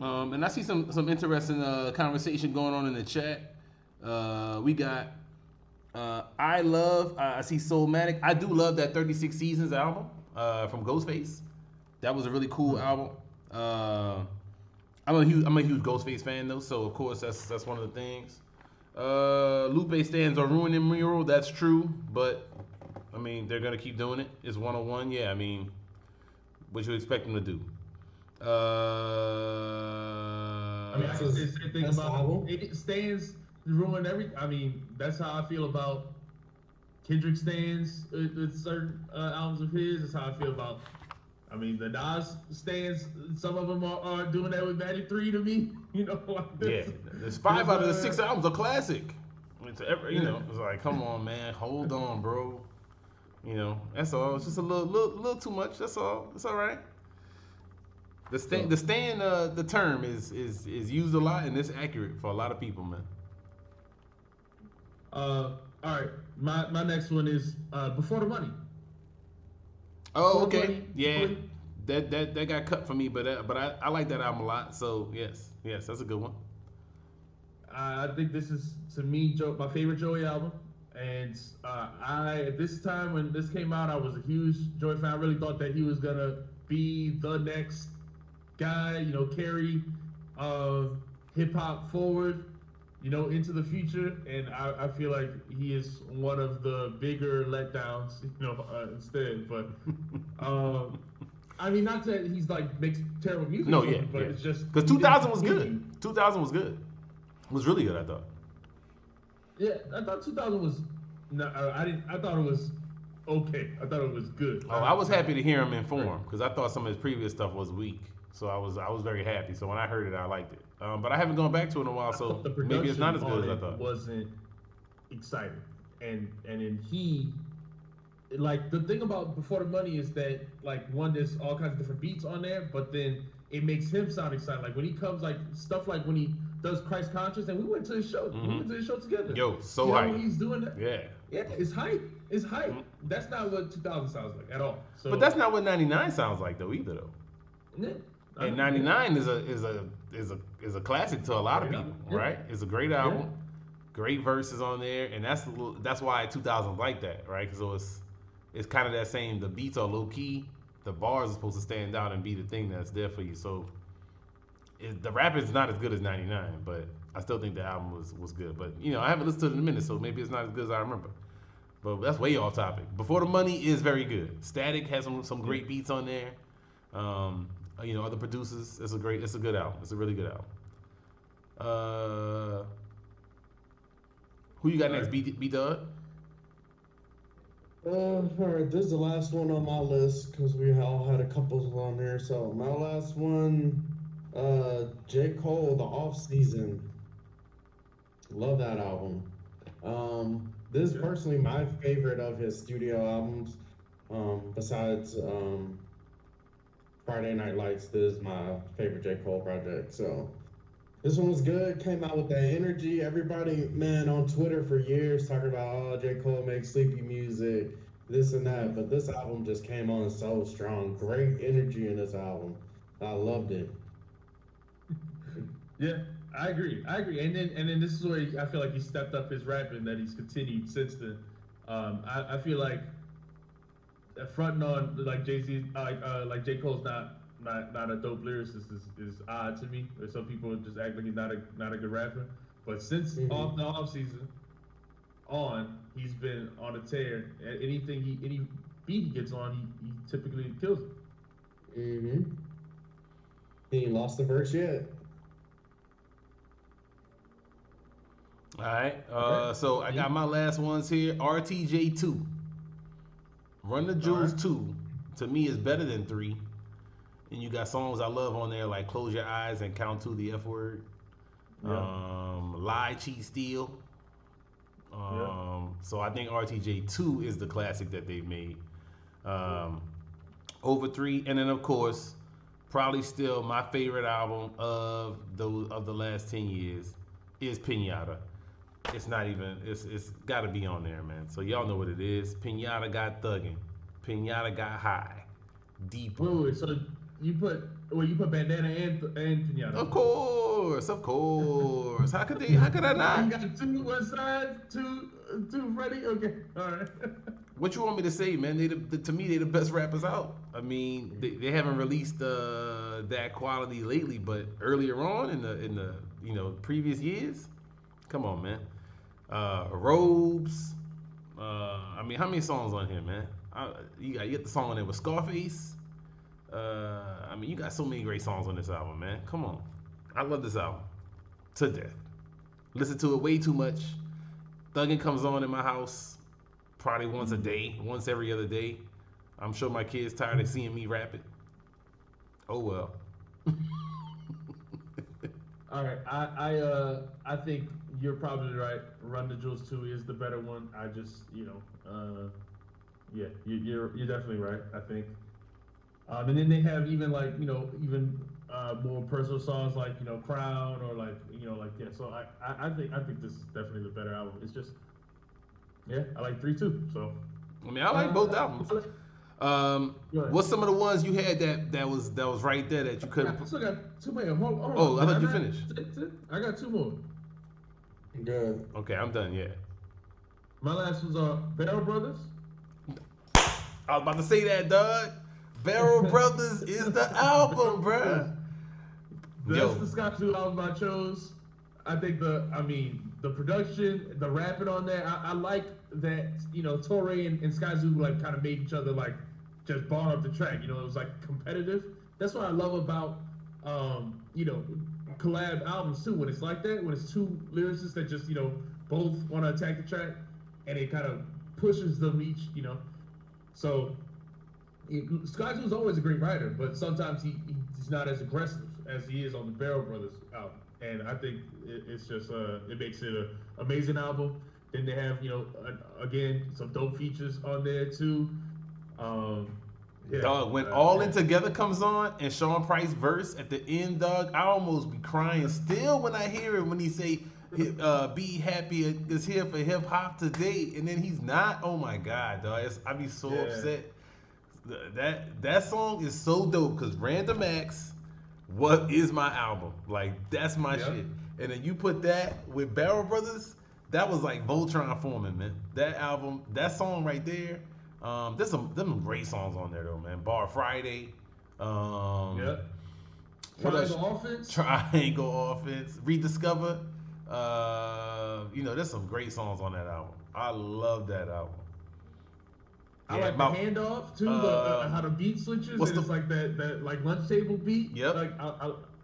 And I see some interesting conversation going on in the chat. We got I see Soulmatic. I do love that 36 Seasons album from Ghostface. That was a really cool album. I'm a huge Ghostface fan though, so of course that's one of the things. Lupe stands are ruining mural. That's true, but I mean they're gonna keep doing it. It's 101. Yeah, I mean, what you expect them to do? I mean, I can say the same thing Best about album? it stands ruin every. I mean, that's how I feel about Kendrick stands with certain albums of his. That's how I feel about. I mean, the Nas stands. Some of them are doing that with Magic 3 to me. You know, like Yeah, there's 5 out of the 6 albums are classic. It's you know, it's like, come on, man, hold on, bro. You know, that's all. It's just a little too much. That's all. It's all right. The term is used a lot and it's accurate for a lot of people, man. All right. My next one is Before the Money. Oh, Before okay, Money, yeah. That got cut for me, but I like that album a lot. So yes, that's a good one. I think this is to me my favorite Joey album, and I at this time when this came out, I was a huge Joey fan. I really thought that he was gonna be the next guy, you know, carry hip hop forward, you know, into the future. And I feel like he is one of the bigger letdowns, you know, instead. But I mean, not that he's like makes terrible music, No, or something, yeah, but yeah. it's just Because he didn't 2000 was continue. good. 2000 was good. It was really good, I thought. Yeah, I thought 2000 was. No, I didn't. I thought it was okay. I thought it was good. Oh, I was happy to hear him in form because I thought some of his previous stuff was weak. So I was very happy. So when I heard it, I liked it. But I haven't gone back to it in a while, I so thought the maybe it's not as production good as I on it thought. wasn't exciting, and then he, like the thing about Before the Money is that like one there's all kinds of different beats on there, but then it makes him sound exciting. Like when he comes, like stuff like when he does Christ Conscious, and we went to his show. We went to his show together. Yo, so you know, hype. when he's doing that. Yeah. Yeah, it's hype. It's hype. That's not what 2000 sounds like at all. So, But that's not what 99 sounds like though either though. Yeah, And 99 is a classic to a lot of people, right? It's a great album, great verses on there, and that's why 2000 like that, right? Because it's kind of that same. The beats are low key, the bars are supposed to stand out and be the thing that's there for you. So the rap is not as good as 99, but I still think the album was good. But you know, I haven't listened to it in a minute, so maybe it's not as good as I remember. But that's way off topic. Before the Money is very good. Static has some great beats on there. You know, other producers. It's a good album. It's a really good album. Who you got next? B Dub? All right, this is the last one on my list because we all had a couple on there. So my last one, J. Cole, The Off Season. Love that album. This is personally my favorite of his studio albums. Besides Friday Night Lights, this is my favorite J. Cole project. So this one was good. Came out with that energy. Everybody, man, on Twitter for years talking about, oh, J. Cole makes sleepy music, this and that. But this album just came on so strong. Great energy in this album. I loved it. Yeah, I agree. And then this is where I feel like he stepped up his rapping that he's continued since then. I feel like fronting on like Jay-Z, like J. Cole's not a dope lyricist is odd to me. Or some people just act like he's not a good rapper. But since off the off season on, he's been on a tear. Any beat he gets on, he typically kills it. He ain't lost the verse yet. All right. So I got my last ones here. RTJ 2. Run the Jewels 2. To me is better than 3. And you got songs I love on there like Close Your Eyes and Count to the F Word. Lie, Cheat, Steal. So I think RTJ 2 is the classic that they've made. Over 3. And then of course, probably still my favorite album of the last 10 years is Pinata. It's not even, it's got to be on there, man. So y'all know what it is. Pinata got thuggin'. Pinata got high. Deep. Wait. So you put Bandana and Pinata? Of course. How could I not? You got 2 one side, 2 Freddie. Okay, all right. What you want me to say, man? To me, they the best rappers out. I mean, they haven't released that quality lately, but earlier on in the previous years, come on, man. Robes. I mean, how many songs on here, man? You get the song on there with Scarface. I mean, you got so many great songs on this album, man. Come on, I love this album to death. Listen to it way too much. Thuggin' comes on in my house probably once a day, once every other day. I'm sure my kids tired of seeing me rap it. Oh well. All right, I think you're probably right. Run the Jewels 2 is the better one. I just, yeah, you're definitely right. I think. And then they have even like even more personal songs like Crown or like like yeah. So I think this is definitely the better album. It's just yeah, I like 3 too. So I mean, I like both albums. What's some of the ones you had that was right there that you couldn't? I still got 2 more. Hold on. Oh, I thought you finished. I got 2 more. Good. Okay, I'm done. Yeah. My last was Barrel Brothers. I was about to say that, dog. Barrel Brothers is the album, bruh. That's the Scott Zoo album I chose. I think the production, the rapping on there, I like that, Torre and Sky Zoo like kind of made each other like just bar up the track. It was like competitive. That's what I love about collab albums too, when it's like that, when it's 2 lyricists that just, both want to attack the track and it kind of pushes them each, So Sky Zoo is always a great writer, but sometimes he's not as aggressive as he is on the Barrel Brothers album. And I think it's just it makes it an amazing album. Then they have again some dope features on there too. Yeah, dog, when All In Together comes on and Sean Price verse at the end, dog, I almost be crying still when I hear it when he say be happy is here for hip hop today, and then he's not. Oh my god, dog, I be so upset. That song is so dope because Random Acts, what is my album? Like that's my shit. And then you put that with Barrel Brothers, that was like Voltron Foreman, man. That album, that song right there. There's some great songs on there though, man. Bar Friday. Triangle Offense. Triangle Offense. Rediscover. There's some great songs on that album. I love that album. I like the handoff too, how the beat switches. It's like that like lunch table beat. Yep. Like,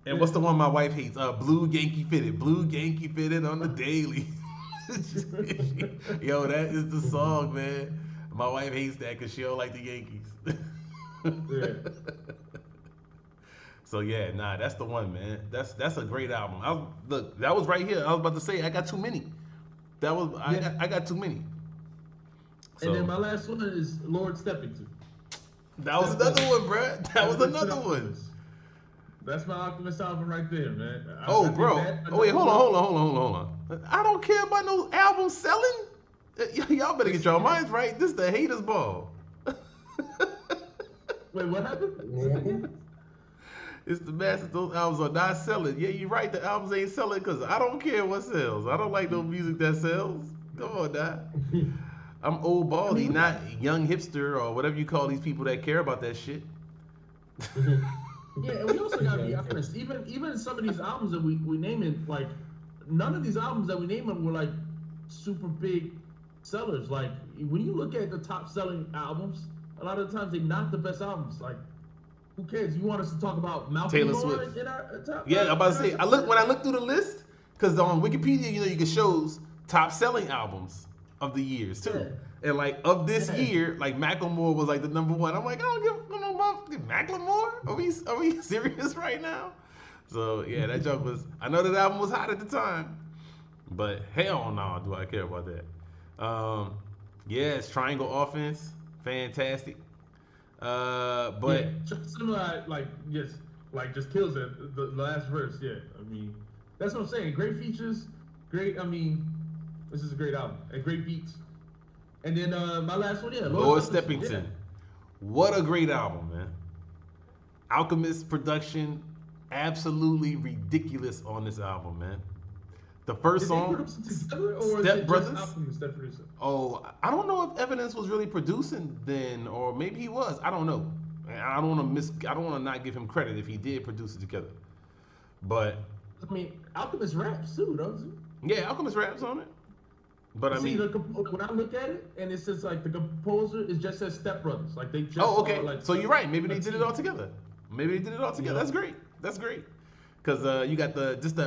and what's the one my wife hates? Blue Yankee Fitted. Blue Yankee Fitted on the daily. Yo, that is the song, man. My wife hates that because she don't like the Yankees. Yeah. So yeah, that's the one, man. That's a great album. Look, that was right here. I was about to say I got too many. I got too many. So, and then my last one is Lord Stepping To. That was another one, bruh. That was another one. That's my Alchemist album right there, man. Bro. Wait, hold on. I don't care about no album selling. Y'all better get your minds right. This is the haters ball. Wait, what happened? It's the message. Those albums are not selling. Yeah, you're right. The albums ain't selling because I don't care what sells. I don't like no music that sells. Come on, now. I'm old baldy, not young hipster or whatever you call these people that care about that shit. Yeah, and we also gotta be honest. Even some of these albums that we naming, like none of these albums that we naming were like super big sellers. Like when you look at the top selling albums, a lot of the times they're not the best albums. Like who cares? You want us to talk about Malcolm Taylor Lord Swift in our top? Yeah, I'm about to say. When I look through the list, because on Wikipedia, you can shows top selling albums of the years too. Yeah. And like of this year, like Macklemore was like the number 1. I'm like, I don't give no about Macklemore. Are we serious right now? So yeah, that joke was. I know that album was hot at the time, but hell no, do I care about that? It's Triangle Offense, fantastic. But similar, just kills it. The last verse, yeah. I mean, that's what I'm saying. Great features, great. I mean, this is a great album and great beats. And then my last one, Lord Steppington. Yeah. What a great album, man. Alchemist production, absolutely ridiculous on this album, man. The first song, Step Brothers. Oh, I don't know if Evidence was really producing then, or maybe he was. I don't know. I don't want to not give him credit if he did produce it together. But I mean, Alchemist raps too, doesn't he? Yeah, Alchemist raps on it. But I See, mean, when I look at it, and it's just like the composer is just as Step Brothers, like they just oh, okay. are like. So you're right. Maybe a they did it team. all together. Maybe they did it all together. Yep. That's great. That's great. Cause you got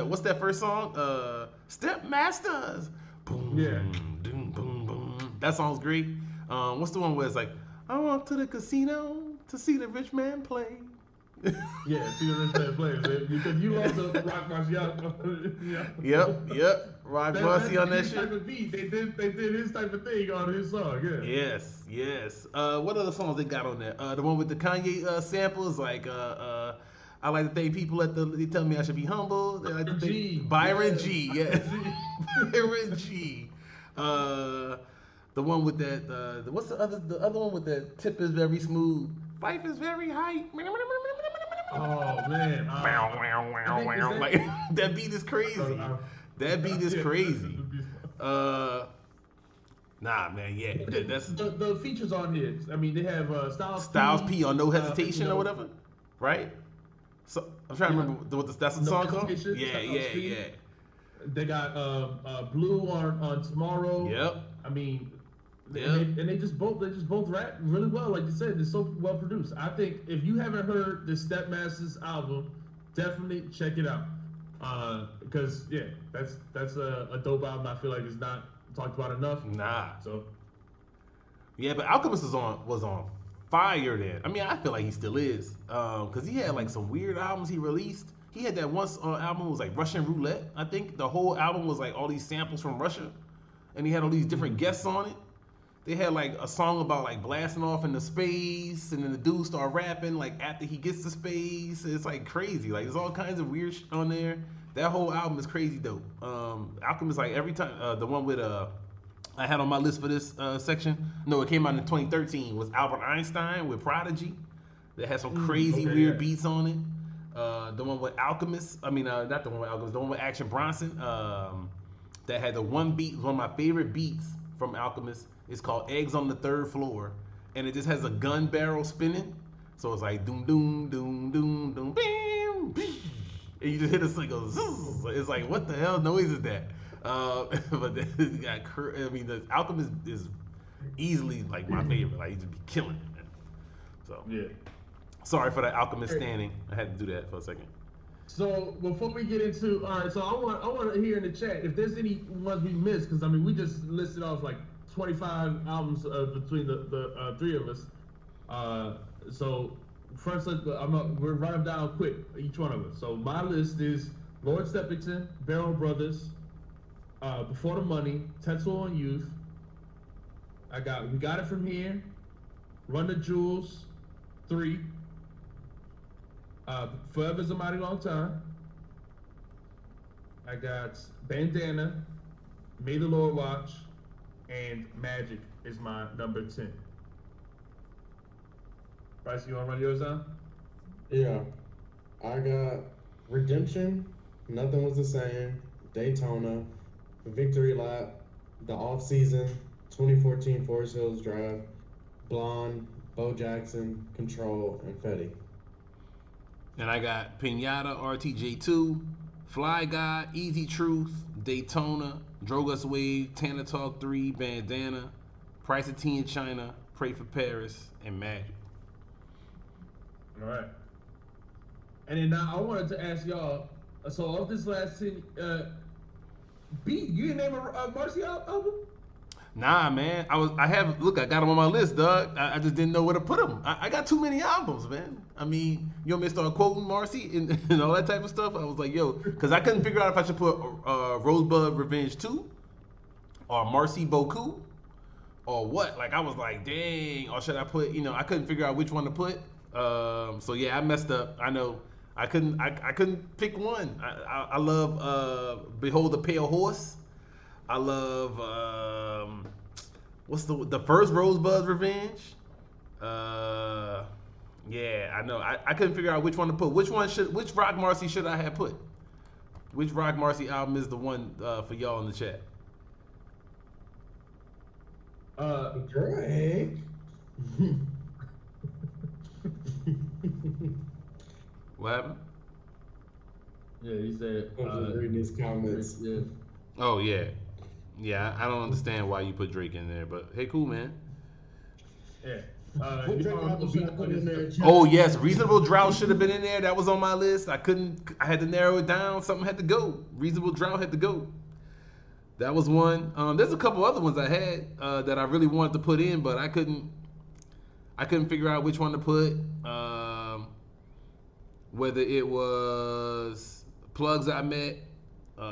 what's that first song? Step Masters. Boom, Yeah. boom, boom, boom. That song's great. What's the one where it's like, I went to the casino to see the rich man play. Yeah, see the rich man plays because you love the Rock Marciano. Yeah. Yep. Rock Marcy on that his shit. type of beat. They did his type of thing on his song. Yeah. Yes. What other songs they got on there? The one with the Kanye samples, like I like to thank people they tell me I should be humble. They like to thank Byron G. Yes. Byron G. The one with that. What's the other one with that tip is very smooth. Life is very high. Oh man. Like that beat is crazy. That beat is crazy. Nah, man, yeah. That's the features on here. I mean, they have Styles P on No Hesitation or whatever, right? So I'm trying to remember that's the No song called. Hesitation, Yeah. They got Blue on Tomorrow. Yep. I mean, Yep. and they just both rap really well. Like you said, it's so well produced. I think if you haven't heard the Stepmasters album, definitely check it out. Because yeah, that's a dope album. I feel like it's not talked about enough. Nah. So Yeah, but Alchemist was on fire then. I mean, I feel like he still is. Cause he had like some weird albums he released. He had that one album was like Russian Roulette. I think the whole album was like all these samples from Russia, and he had all these different guests on it. They had like a song about like blasting off into space, and then the dude start rapping like after he gets to space. It's like crazy. Like there's all kinds of weird shit on there. That whole album is crazy dope. Alchemist, like every time the one with I had on my list for this section. No, it came out in 2013. Was Albert Einstein with Prodigy. That had some crazy weird beats on it. The one with Alchemist. I mean, not the one with Alchemist. The one with Action Bronson. That had the one beat. One of my favorite beats from Alchemist. It's called Eggs on the Third Floor, and it just has a gun barrel spinning. So it's like doom doom doom doom doom bam, bam, and you just hit a single. It's like what the hell noise is that? But it got, I mean, the Alchemist is easily like my favorite. Like he just be killing it, man. So yeah. Sorry for that Alchemist standing. I had to do that for a second. So before we get into all right, so I want to hear in the chat if there's any ones we missed because I mean we just listed off like 25 albums between the three of us. So first, we're write them down quick, each one of us. So my list is Lord Steppington, Barrel Brothers, Before the Money, Tetsuo on Youth. We Got It From Here, Run the Jewels, 3. Forever's a Mighty Long Time. I got Bandana, May the Lord Watch, and Magic is my number 10. Bryce, you want to run yours down? Yeah. I got Redemption, Nothing Was the Same, Daytona, Victory Lap, The Off Season, 2014 Forest Hills Drive, Blonde, Bo Jackson, Control, and Fetty. And I got Pinata, RTJ2, Fly Guy, Easy Truth, Daytona, Drogas Wave, Tana Talk 3, Bandana, Price of Tea in China, Pray for Paris, and Magic. All right. And then now I wanted to ask y'all. So of this last scene, B, you didn't name a Marcy album? Nah, man. I got them on my list, dog. I just didn't know where to put them. I got too many albums, man. I mean, you want me to start quoting Marcy and all that type of stuff? I was like, yo, because I couldn't figure out if I should put Rosebud Revenge 2 or Marcy Beaucoup or what. Like, I was like, dang, or should I put, I couldn't figure out which one to put. So yeah, I messed up. I know. I couldn't pick one. I love Behold the Pale Horse. I love what's the first Rosebud Revenge? Yeah, I know. I couldn't figure out which one to put. Which Rock Marcy should I have put? Which Rock Marcy album is the one for y'all in the chat? Drake. What happened? Yeah, he said. I'm just reading his comments. Yeah. Oh yeah. Yeah, I don't understand why you put Drake in there, but hey, cool, man. Yeah. What Drake album should I put in there? Oh yes, Reasonable Drought should have been in there. That was on my list. I couldn't. I had to narrow it down. Something had to go. Reasonable Drought had to go. That was one. There's a couple other ones I had that I really wanted to put in, but I couldn't. I couldn't figure out which one to put. Whether it was Plugs I Met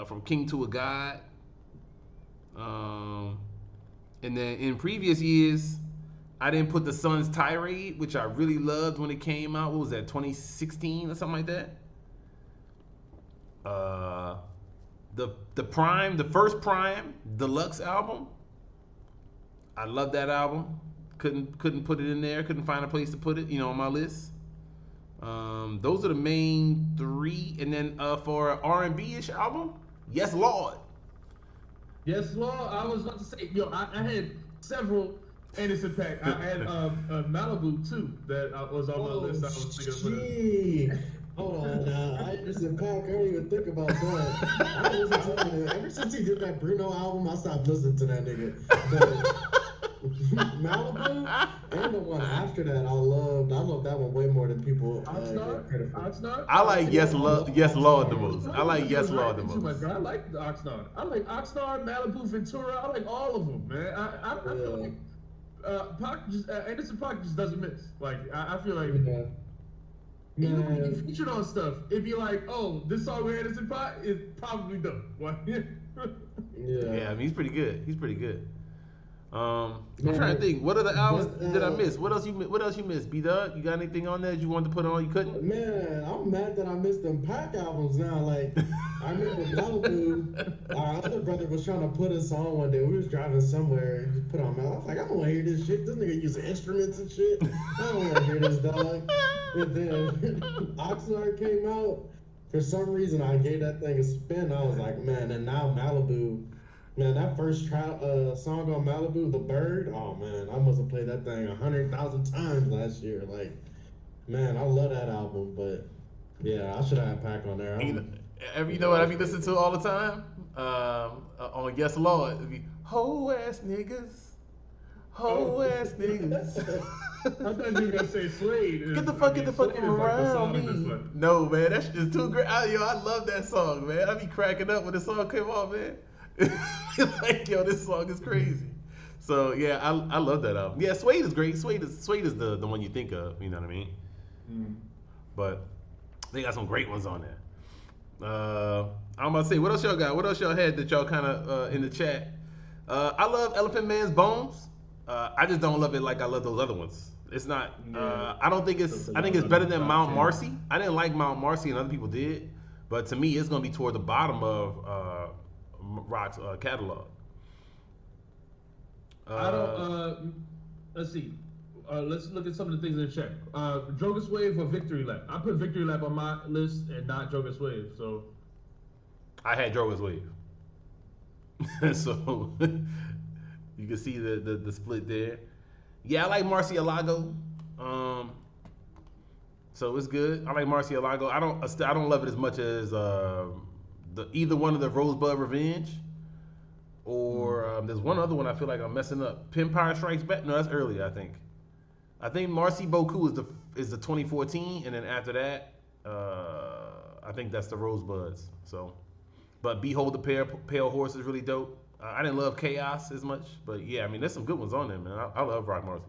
from King to a God, and then in previous years, I didn't put the Sun's Tirade, which I really loved when it came out. What was that, 2016 or something like that? The Prime, the first Prime Deluxe album. I love that album. Couldn't put it in there. Couldn't find a place to put it, on my list. Those are the main three. And then for an R&B-ish album, Yes Lord. Yes, Lord. I was about to say, I had several Anderson .Paak. I had Malibu too that was on my list. I was thinking of. Hold on now. Anderson .Paak, I don't even think about that. I don't listen to him. Ever since he did that Bruno album, I stopped listening to that nigga. But Malibu and the one after that, I loved that one way more than people give credit for. Oxnard? I like Yes Lord the most. I like Yes Lord the most. I like the Oxnard. I like Oxnard, Malibu, Ventura. I like all of them, man. I feel like Anderson .Paak just doesn't miss. Like I feel like even when he featured on stuff, it'd be like, oh, this song with Anderson .Paak is probably dope. Yeah, I mean he's pretty good. He's pretty good. I'm trying to think. What other albums did I miss? What else you missed? B-Dub, you got anything on there that you wanted to put on? You couldn't? Man, I'm mad that I missed them Pac albums now. Like, I remember Malibu, our other brother was trying to put us on one day. We was driving somewhere and just put on Malibu. I was like, I don't want to hear this shit. This nigga using instruments and shit. I don't want to hear this, dog. And then Oxnard came out. For some reason, I gave that thing a spin. I was like, man, and now Malibu. Man, that first song on Malibu, The Bird, oh man, I must have played that thing 100,000 times last year. Like, man, I love that album, but yeah, I should have had Pac on there. You know what I be listening to all the time? On Yes Lord, it'd be hoe ass niggas. I thought you were gonna say Slade. Get the fuck around me. No, man, that shit is too great. I love that song, man. I be cracking up when the song came on, man. Like, this song is crazy. So yeah, I love that album. Yeah, Suede is great. Suede is the one you think of. You know what I mean? But they got some great ones on there. I'm about to say, what else y'all got? What else y'all had that y'all kind of in the chat? I love Elephant Man's Bones. I just don't love it like I love those other ones. It's not. I don't think it's. I think it's better than Mount Marcy. I didn't like Mount Marcy, and other people did. But to me, it's gonna be toward the bottom of Rock's catalog. I don't. Let's see. Let's look at some of the things in the chat. Jogas Wave or Victory Lap? I put Victory Lap on my list and not Jogas Wave. So I had Jogas Wave. So you can see the split there. Yeah, I like Marcielago. So it's good. I like Marcielago. I don't love it as much as either one of the Rosebud Revenge, or there's one other one I feel like I'm messing up. Empire Strikes Back. No, that's earlier. I think Marcy Boku is the 2014, and then after that, I think that's the Rosebuds. So, but Behold the Pale Horse is really dope. I didn't love Chaos as much, but yeah, I mean there's some good ones on there, man. I love Rock Marcy.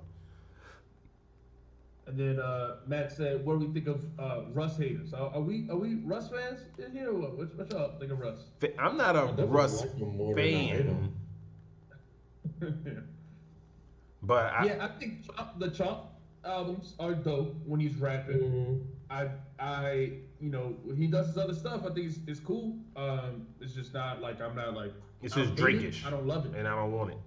And then Matt said, "What do we think of Russ haters? Are we Russ fans in here? Or what? What y'all think of Russ?" I'm not a Russ fan, but I think the Chomp albums are dope when he's rapping. When he does his other stuff, I think it's cool. It's just not like I'm not like it's just Drake-ish. I don't love it, and I don't want it.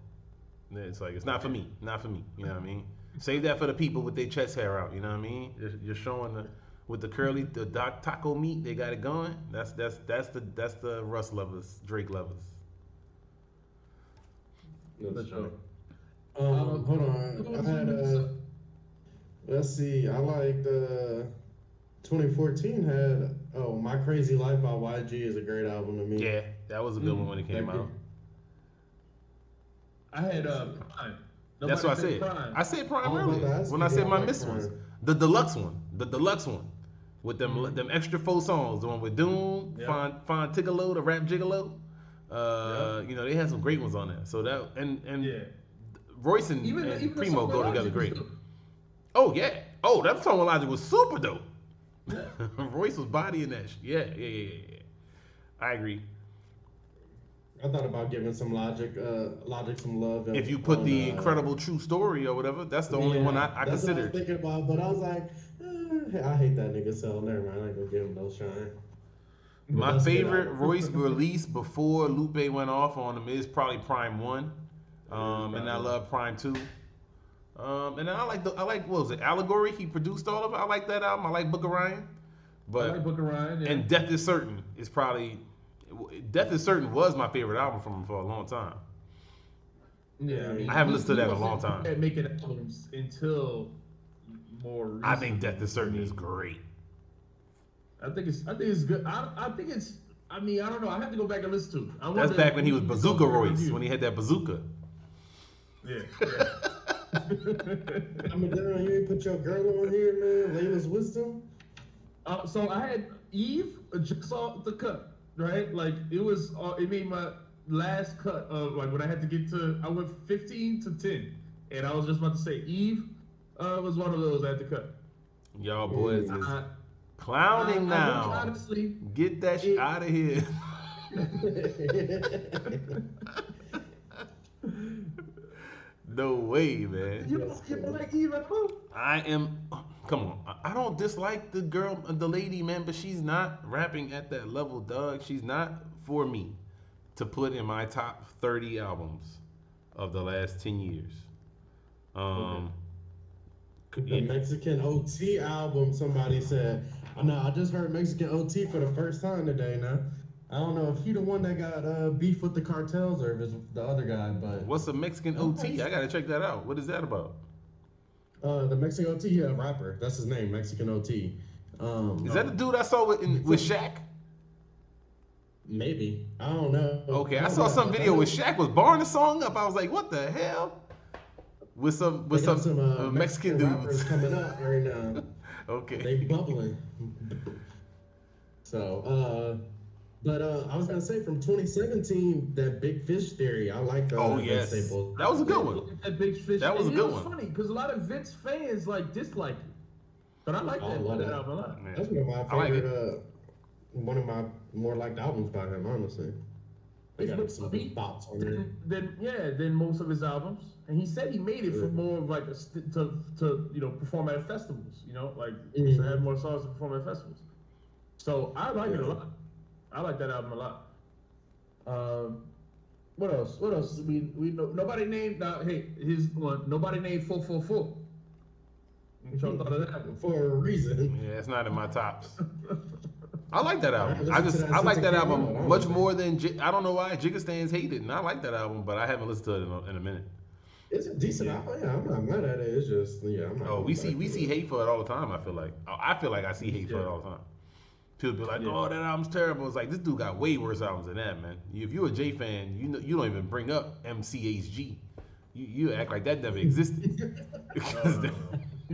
It's like it's not for me. Not for me. You know what I mean? Save that for the people with their chest hair out. You know what I mean? You're showing with the curly, the taco meat. They got it going. That's the Russ lovers, Drake lovers. That's true. Hold on. I had let's see. I liked 2014 had My Crazy Life by YG is a great album to me. Yeah, that was a good one when it came out. I had Prime. That's Nobody what I said said. Prime. I said Prime I was about to earlier ask when you, I do said y'all my like missed Prime? ones. The deluxe one, with them extra 4 songs. The one with Doom, Yep. Fon Tigolo, the Rap Gigolo. Yep. You know they had some great ones on there. So that and Yeah. Royce Even and the Primo song with go together Logic was great. dope. Oh yeah. Oh, that song with Logic was super dope. Yeah. Royce was bodying that shit. Yeah. I agree. I thought about giving some Logic some love If you put on. the incredible true story or whatever, that's the only one Yeah, I that's what I was considered. thinking about, but I was like, I hate that nigga, so never mind. I ain't gonna give him no shine. But My that's a good favorite album. Royce release before Lupe went off on him is probably Prime One, and I love Prime Two. And then I like what was it, Allegory? He produced all of it. I like that album. I like Book of Ryan, I like but Book of Ryan. Yeah. and Death is Certain is probably Death is Certain was my favorite album from him for a long time. Yeah, I mean, I haven't listened to that in a wasn't long time. good at making albums until more recently. I think Death is Certain is great. I think it's good. I think it's. I mean, I don't know. I have to go back and listen to it. I That's wonder back when he was who Bazooka goes for Royce, review. when he had that bazooka. Yeah. I'm down. You ain't put your girl on here, man. Layla's Wisdom. So I had Eve just off the cut, right? Like it was. It made my last cut of like when I had to get to. I went 15 to 10, and I was just about to say Eve was one of those I had to cut. Y'all boys is I clowning really now. honestly, Get that shit out of here. No way, man. you don't like Eve at all? I am. Come on. I don't dislike the girl, the lady, man, but she's not rapping at that level, dog. She's not for me to put in my top 30 albums of the last 10 years. The Mexican OT album, somebody said. I know, I just heard Mexican OT for the first time today now. I don't know if he the one that got beef with the cartels or if it's the other guy, but What's a Mexican OT? I gotta check that out. What is that about? the Mexican OT, yeah, rapper. That's his name, Mexican OT. Is that the dude I saw with Shaq? Maybe. I don't know. Okay, I saw some video with Shaq was barring the song up. I was like, what the hell? With some Mexican rappers dudes coming up right now. Okay. They bubbling. So, but I was gonna say from 2017, that Big Fish theory. I like. Oh yes, Staples. that was a good one. That Big Fish. That was a good one. Funny because a lot of Vince fans like dislike it, but I like that album a lot. Man. That's one of my I like favorite. One of my more liked albums by him, honestly. They It's got more some upbeat thoughts on there. than most of his albums, and he said he made it for more of like to perform at festivals, to have more songs to perform at festivals. So I like it a lot. I like that album a lot. What else? What else? We know nobody named. His one. Nobody named 444. What y'all thought of that? For a reason. Yeah, it's not in my tops. I like that album. I listened to that I like since that it came album out, much honestly. more than I don't know why Jigga Stands hate it, and I like that album, but I haven't listened to it in a minute. It's a decent album. Yeah, I'm not mad at it. It's just I'm not. Oh, we see hate for it all the time. I feel like I see hate for it all the time. People be like, "Oh, that album's terrible." It's like this dude got way worse albums than that, man. If you're a J fan, you don't even bring up MCHG. You act like that never existed. That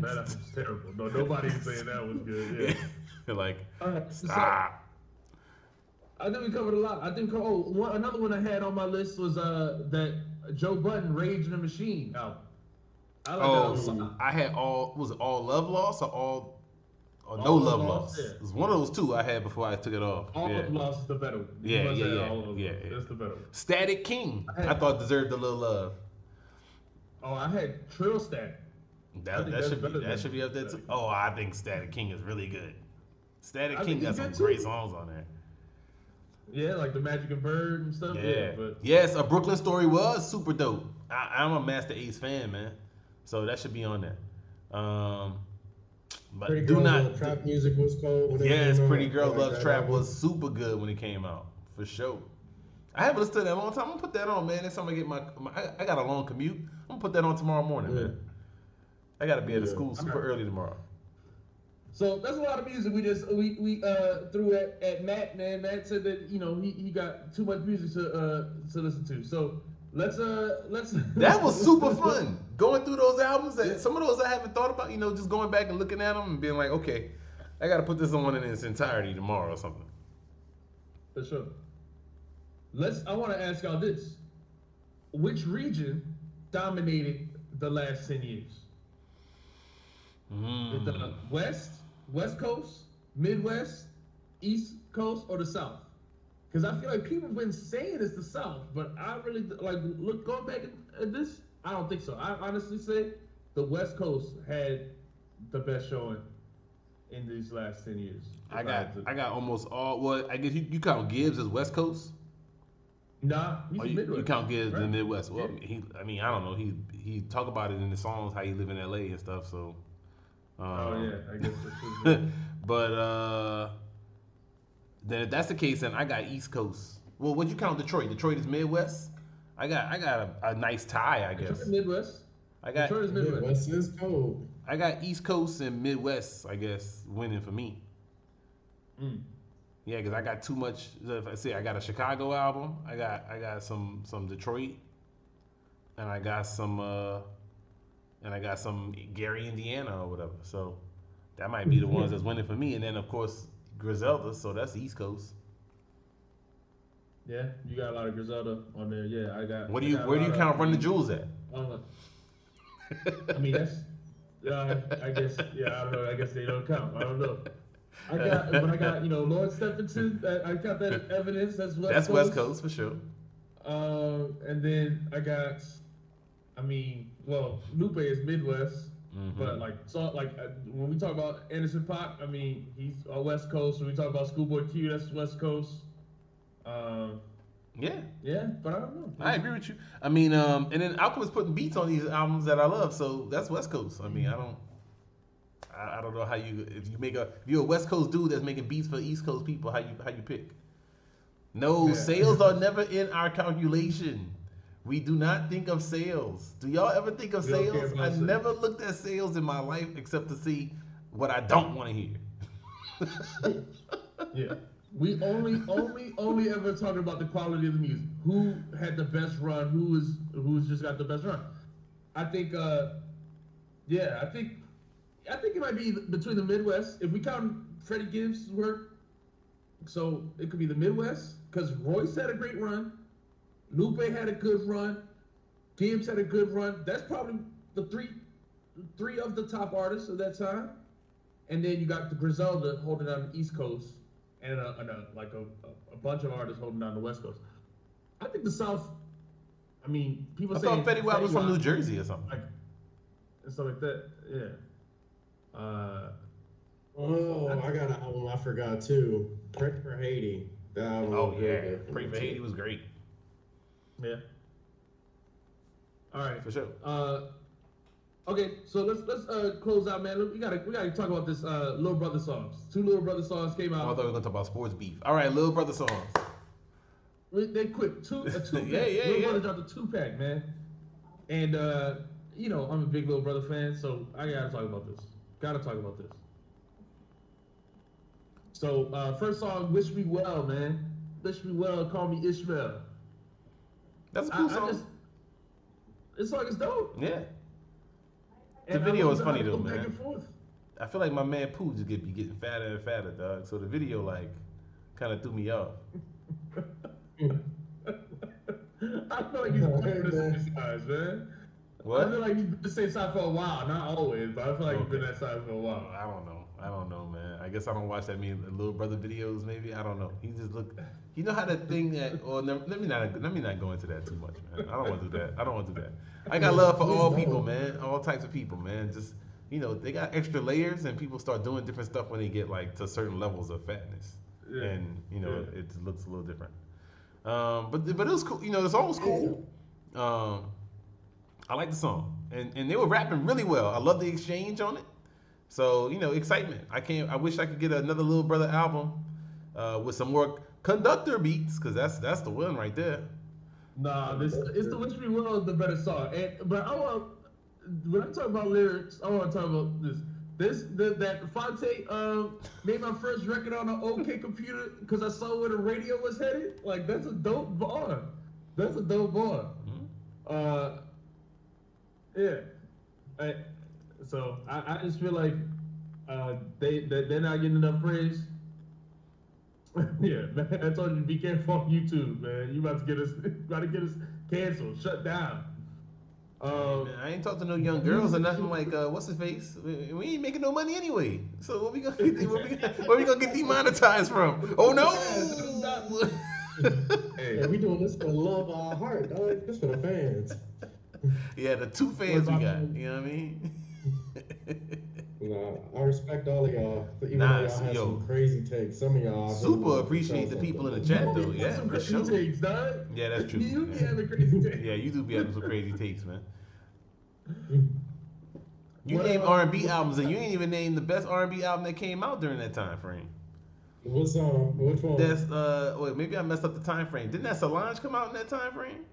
album's terrible. No, nobody's saying that was good. Yeah. Like, So, stop. I think we covered a lot. I think another one I had on my list was that Joe Budden Rage in the Machine album. I like that album. So I had all Love Lost or No All Love Love Lost. Lost, yeah. It was one of those two I had before I took it off. All yeah. of Lost is the better one. Yeah. That's the better one. Static King, I thought deserved a little love. Oh, I had Trill Static. That should be up there too. Oh, I think Static King is really good. Static King got some good great too. songs on there. Yeah, like the Magic and Bird and stuff. Yeah. But Yes, A Brooklyn Story was super dope. I'm a Master Ace fan, man. So that should be on there. But Pretty do Girls not. Love Trap music was cold. When it Yes, came Pretty out. Girls I like Love that Trap album. was super good when it came out, for sure. I haven't listened to that in a long time. I'm gonna put that on, man. Next time I get I got a long commute. I'm gonna put that on tomorrow morning, man. I gotta be at the school super early tomorrow. so that's a lot of music we threw at Matt, man. Matt said that he got too much music to listen to. So let's That was super fun. Going through those albums, some of those I haven't thought about, just going back and looking at them and being like, okay, I got to put this on in its entirety tomorrow or something. For sure. I want to ask y'all this. Which region dominated the last 10 years? The West Coast, Midwest, East Coast, or the South? Because I feel like people have been saying it's the South, but I really, going back at this, I don't think so. I honestly say the West Coast had the best showing in these last 10 years. I got almost all, well, I guess you count Gibbs as West Coast? Nah, he's Midwest. You count Gibbs right? in the Midwest. Well, yeah. I don't know. He talk about it in the songs, how he live in LA and stuff, so. Oh, yeah, I guess that's true. But, then if that's the case, then I got East Coast. Well, would you count Detroit? Detroit is Midwest? I got a nice tie, I guess. Detroit is Midwest. Detroit is Midwest. Midwest is cold. I got East Coast and Midwest, I guess, winning for me. Yeah, because I got too much. If I say I got a Chicago album, I got some Detroit, and I got some Gary, Indiana, or whatever. So that might be the ones that's winning for me. And then of course Griselda, so that's East Coast. Yeah, you got a lot of Griselda on there. Yeah, I got. Where do you count Run the Jewels at? I mean that's. I guess I don't know. I guess they don't count. I don't know. I got Lord Stephenson. I got that evidence. That's West Coast. West Coast for sure. And then I got. Lupe is Midwest, but when we talk about Anderson .Paak, he's West Coast. When we talk about Schoolboy Q, that's West Coast. Yeah, but I don't know. I agree with you. And then Alchemist putting beats on these albums that I love, so that's West Coast. I don't know how if you're a West Coast dude that's making beats for East Coast people, how you pick. No, sales are never in our calculation. We do not think of sales. Do y'all ever think of sales? I never looked at sales in my life except to see what I don't want to hear. Yeah. We only ever talking about the quality of the music. Who had the best run? Who's just got the best run? I think I think it might be between the Midwest. If we count Freddie Gibbs' work, so it could be the Midwest because Royce had a great run. Lupe had a good run. Gibbs had a good run. That's probably the three of the top artists of that time. And then you got the Griselda holding down the East Coast, and a bunch of artists holding down the West Coast. I think the South. People say Fetty Wap was from New Jersey or something, and stuff like that. Yeah. I got an album I forgot too. Pray for Haiti. That album Pray for Haiti was great. Yeah. All right. For sure. Okay, so let's close out, man. We gotta talk about this Little Brother songs. 2 Little Brother songs came out. I thought we were gonna talk about sports beef. All right, Little Brother songs. They quick a 2-pack. Little Brother dropped a 2-pack, man. And I'm a big Little Brother fan, so I gotta talk about this. So first song, Wish Me Well, man. Wish Me Well, Call Me Ishmael. That's a cool song. This song is dope. Yeah. The video is funny though, man. I feel like my man Pooh just be getting fatter and fatter, dog. So the video kind of threw me off. I feel like he's been the same size, man. What? I feel like he's been the same size for a while. Not always, but I feel like he's been that size for a while. I don't know, man. I guess I don't watch that many Little Brother videos. Maybe I don't know. He just look. You know how that thing that? Or let me not go into that too much, man. I don't want to do that. I got love for all people, man. All types of people, man. Just they got extra layers, and people start doing different stuff when they get to certain levels of fatness, and it looks a little different. But it was cool. The song was cool. I like the song, and they were rapping really well. I love the exchange on it. So excitement. I wish I could get another Little Brother album with some more conductor beats, because that's the one right there. Nah, it's the Wish Me Well is the better song. But when I talk about lyrics, I want to talk about this. That Fonte made my first record on an OK computer because I saw where the radio was headed. That's a dope bar. Uh, yeah. I, I just feel like they're not getting enough praise. Yeah, man, I told you to be careful on YouTube, man. You about to get us canceled, shut down. Man, I ain't talking to no young girls or nothing like what's his face. We ain't making no money anyway. So what we gonna get? Where we gonna get demonetized from? Oh no! Hey, we doing this for the love of our heart, dog. This for the fans. Yeah, the 2 fans we got. You know what I mean? Nah, I respect all of y'all, even though y'all had some crazy takes. Some of y'all super appreciate the people in the chat though. Yeah, some for crazy sure. takes, dog. Yeah, that's true. You be having crazy takes. Yeah, you do be having some crazy takes, man. You name R&B albums, and you ain't even named the best R&B album that came out during that time frame. What song? Which one? That's wait, maybe I messed up the time frame. Didn't that Solange come out in that time frame?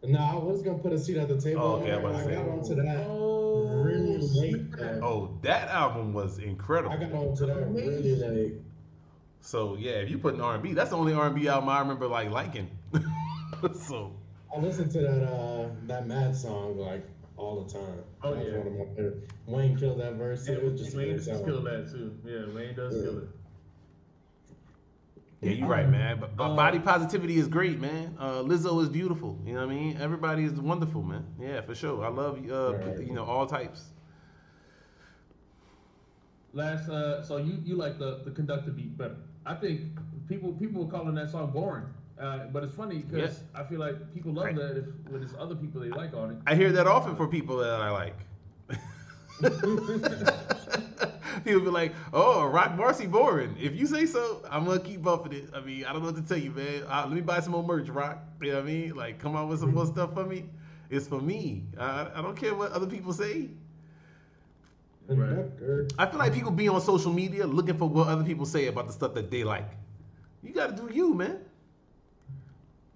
No, I was gonna put a seat at the table. Oh, okay, I got onto that really late. Oh, that album was incredible. I got onto that really late. So yeah, if you put an R&B, that's the only R&B album I remember like liking. So I listened to that Mad song like all the time. Oh that yeah. was one of my favorites. Wayne killed that verse. Yeah, It was just Wayne does kill that too. Yeah, Wayne does kill it. yeah, you're right, man. But body positivity is great, man. Lizzo is beautiful. You know what I mean? Everybody is wonderful, man. Yeah, for sure. I love you know, all types. So you like the conductor beat better. I think people were calling that song boring. But it's funny because I feel like people love that when there's other people they like on it. I hear that often for people that I like. People be like, "Oh, Rock Marcy boring." If you say so, I'm gonna keep bumping it. I mean, I don't know what to tell you, man. Let me buy some more merch, Rock. You know what I mean? Like, come out with some more stuff for me. It's for me. I don't care what other people say. Right. I feel like people be on social media looking for what other people say about the stuff that they like. You gotta do you, man.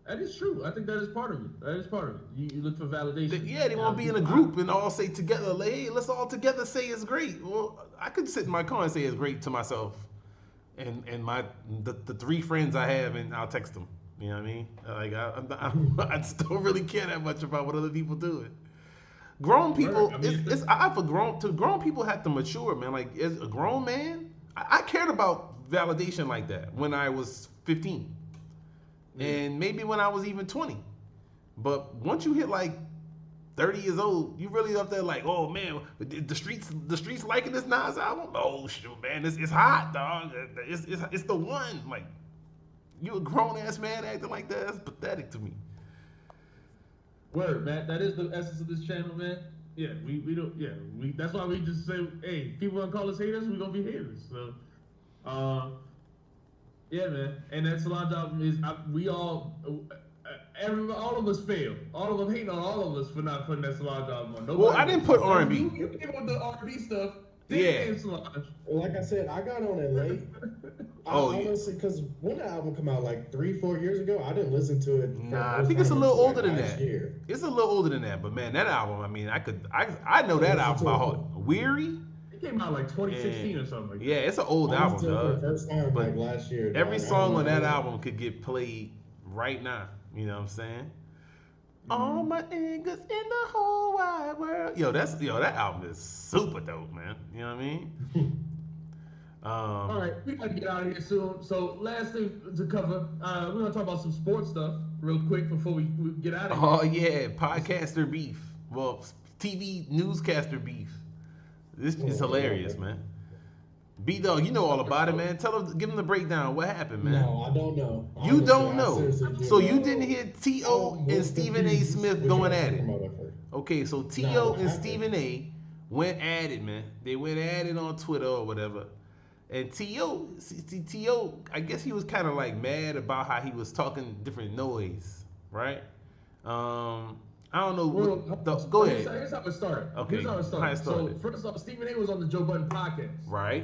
That is true. I think that is part of it. That is part of it. You look for validation. They want to be in a group and all say together, like, hey, let's all together say it's great. Well, I could sit in my car and say it's great to myself and the 3 friends I have, and I'll text them. You know what I mean? Like, I just don't really care that much about what other people do. Grown people, grown people have to mature, man. Like, as a grown man, I cared about validation like that when I was 15. And maybe when I was even 20. But once you hit like 30 years old, you really up there like, oh man, the streets liking this Nas album? Oh shoot, man, it's hot, dog. It's the one. Like, you a grown ass man acting like that? That's pathetic to me. Word, man. That is the essence of this channel, man. Yeah, we don't. Yeah, that's why we just say, hey, people gonna call us haters, we gonna be haters. So, yeah, man. And that Solange album is all of us fail. All of them hating on all of us for not putting that Solange album on. Well, I didn't put R&B. You came on the R&B stuff. Yeah. Solange. Like I said, I got on it late. Honestly, because when the album come out like 3-4 years ago, I didn't listen to it. Nah, I think it's a little older than that. It's a little older than that. But man, that album, I mean, I know that album by heart. Weary. It came out like 2016 or something like that. Yeah, it's an old album, dog. First time, like last year. Every song on that album could get played right now. You know what I'm saying? All my niggas in the whole wide world. That album is super dope, man. You know what I mean? All right, we gotta get out of here soon. So last thing to cover, we're gonna talk about some sports stuff real quick before we get out of here. Oh yeah, podcaster beef. Well, TV newscaster beef. This is hilarious, man. B-Dog, you know all about it, man. Give him the breakdown. What happened, man? No, I don't know. You don't know. So you didn't hear T.O. and Stephen A. Smith going at it. Okay, so T.O. and Stephen A. went at it, man. They went at it on Twitter or whatever. And T.O., I guess he was kind of like mad about how he was talking different noise, right? I don't know. Go ahead. Here's how it started. Okay. Here's how it started. So first off, Stephen A. was on the Joe Budden podcast. Right.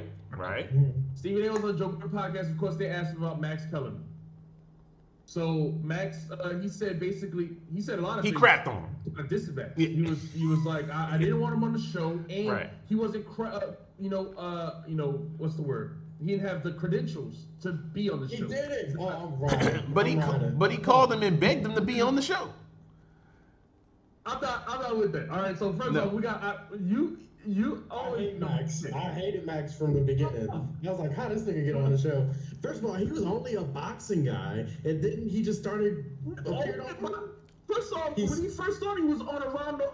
Stephen A. was on the Joe Budden podcast. Of course, they asked him about Max Kellerman. So Max, he said a lot of things. He crapped on him. Disadvantage. Yeah. He was like, I didn't want him on the show, and he wasn't, what's the word? He didn't have the credentials to be on the show. He did it. Oh, I'm wrong. But he called him and begged him to be on the show. I'm wrong. He didn't have the credentials to be on the show. I'm wrong. But he called him and begged him to be on the show. I'm not with that. All right. So first off, we got you. You I always hate Max. I hated Max from the beginning. I was like, how does this nigga get on the show? First of all, he was only a boxing guy, and then he just started appeared on. First off, when he first started, he was on around the.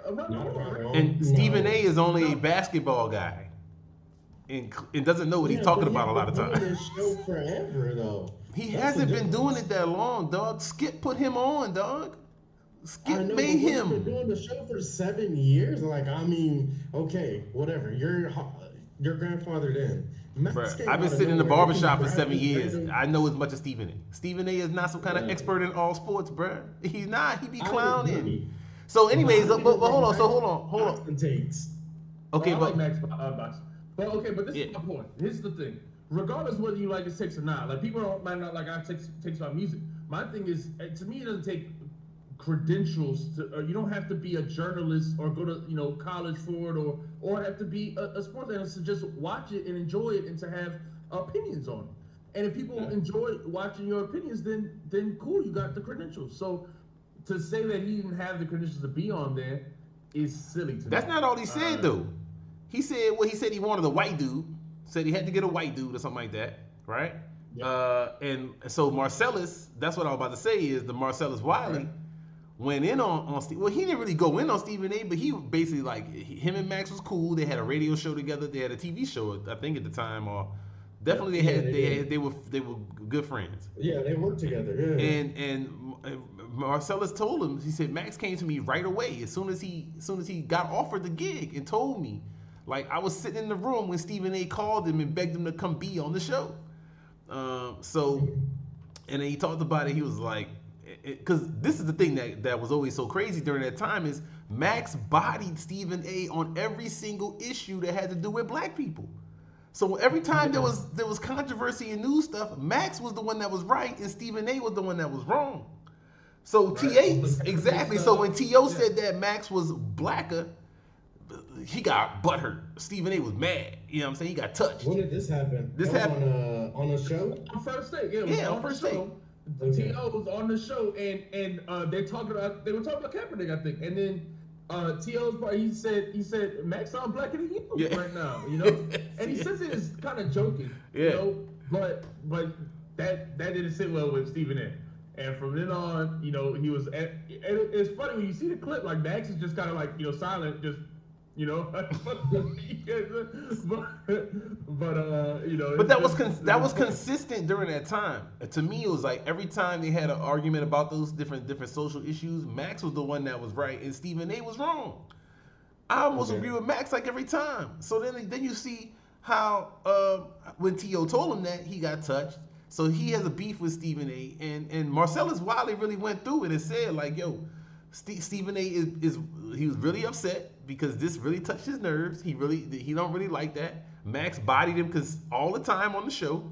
Around the horn. And Stephen A. is only a basketball guy, and doesn't know what he's talking about a lot of times. He's been doing this show forever, though. He hasn't been doing it that long, dog. Skip put him on, dog. Skip made him. He's been doing the show for 7 years. Like, I mean, okay, whatever. Your grandfather then. Bruh, I've been sitting in the barbershop for 7 years. I know as much as Stephen A. Stephen A. is not some kind of expert in all sports, bruh. He's not. He be clowning. So, anyways, but hold on. So hold on. Takes. Okay, I like Max Box. But okay, but this is my point. Here's the thing. Regardless whether you like his takes or not, like people might not like our takes about music. My thing is, to me, it doesn't take credentials you don't have to be a journalist or go to college for it or have to be a sports analyst to just watch it and enjoy it and to have opinions on it. And if people enjoy watching your opinions, then cool, you got the credentials. So to say that he didn't have the credentials to be on there is silly to me. That's not all he said though. He said he said he wanted a white dude. Said he had to get a white dude or something like that, right? Yep. And so Marcellus, that's what I was about to say, is the Marcellus Wiley went in on Steve. Well, he didn't really go in on Stephen A, but he basically, like, him and Max was cool. They had a radio show together. They had a TV show, I think, at the time, or definitely they were good friends. Yeah, they worked together. Yeah. And Marcellus told him, he said, Max came to me right away as soon as he got offered the gig and told me, like, I was sitting in the room when Stephen A called him and begged him to come be on the show. And then he talked about it. He was like, because this is the thing that was always so crazy during that time, is Max bodied Stephen A on every single issue that had to do with black people. So every time there was controversy and news stuff, Max was the one that was right and Stephen A was the one that was wrong. So exactly. So when T.O. said that Max was blacker, he got butthurt. Stephen A was mad. You know what I'm saying? He got touched. When did this happen? This happened on a show? On First Take, on First Take. T.O. was on the show, and they were talking about Kaepernick, I think, and then T.O.'s part, he said Max sounds blacker than you right now, and he says it is kind of joking, but that didn't sit well with Stephen A. And from then on, he was. And it's funny when you see the clip, like Max is just kind of like silent, just. But that was consistent during that time. To me, it was like every time they had an argument about those different social issues, Max was the one that was right and Stephen A was wrong. I almost agree with Max like every time. So then you see how when T.O. told him that, he got touched. So he has a beef with Stephen A. And Marcellus Wiley really went through it and said, like, yo, Stephen A he was really upset because this really touched his nerves. He don't really like that. Max bodied him because all the time on the show,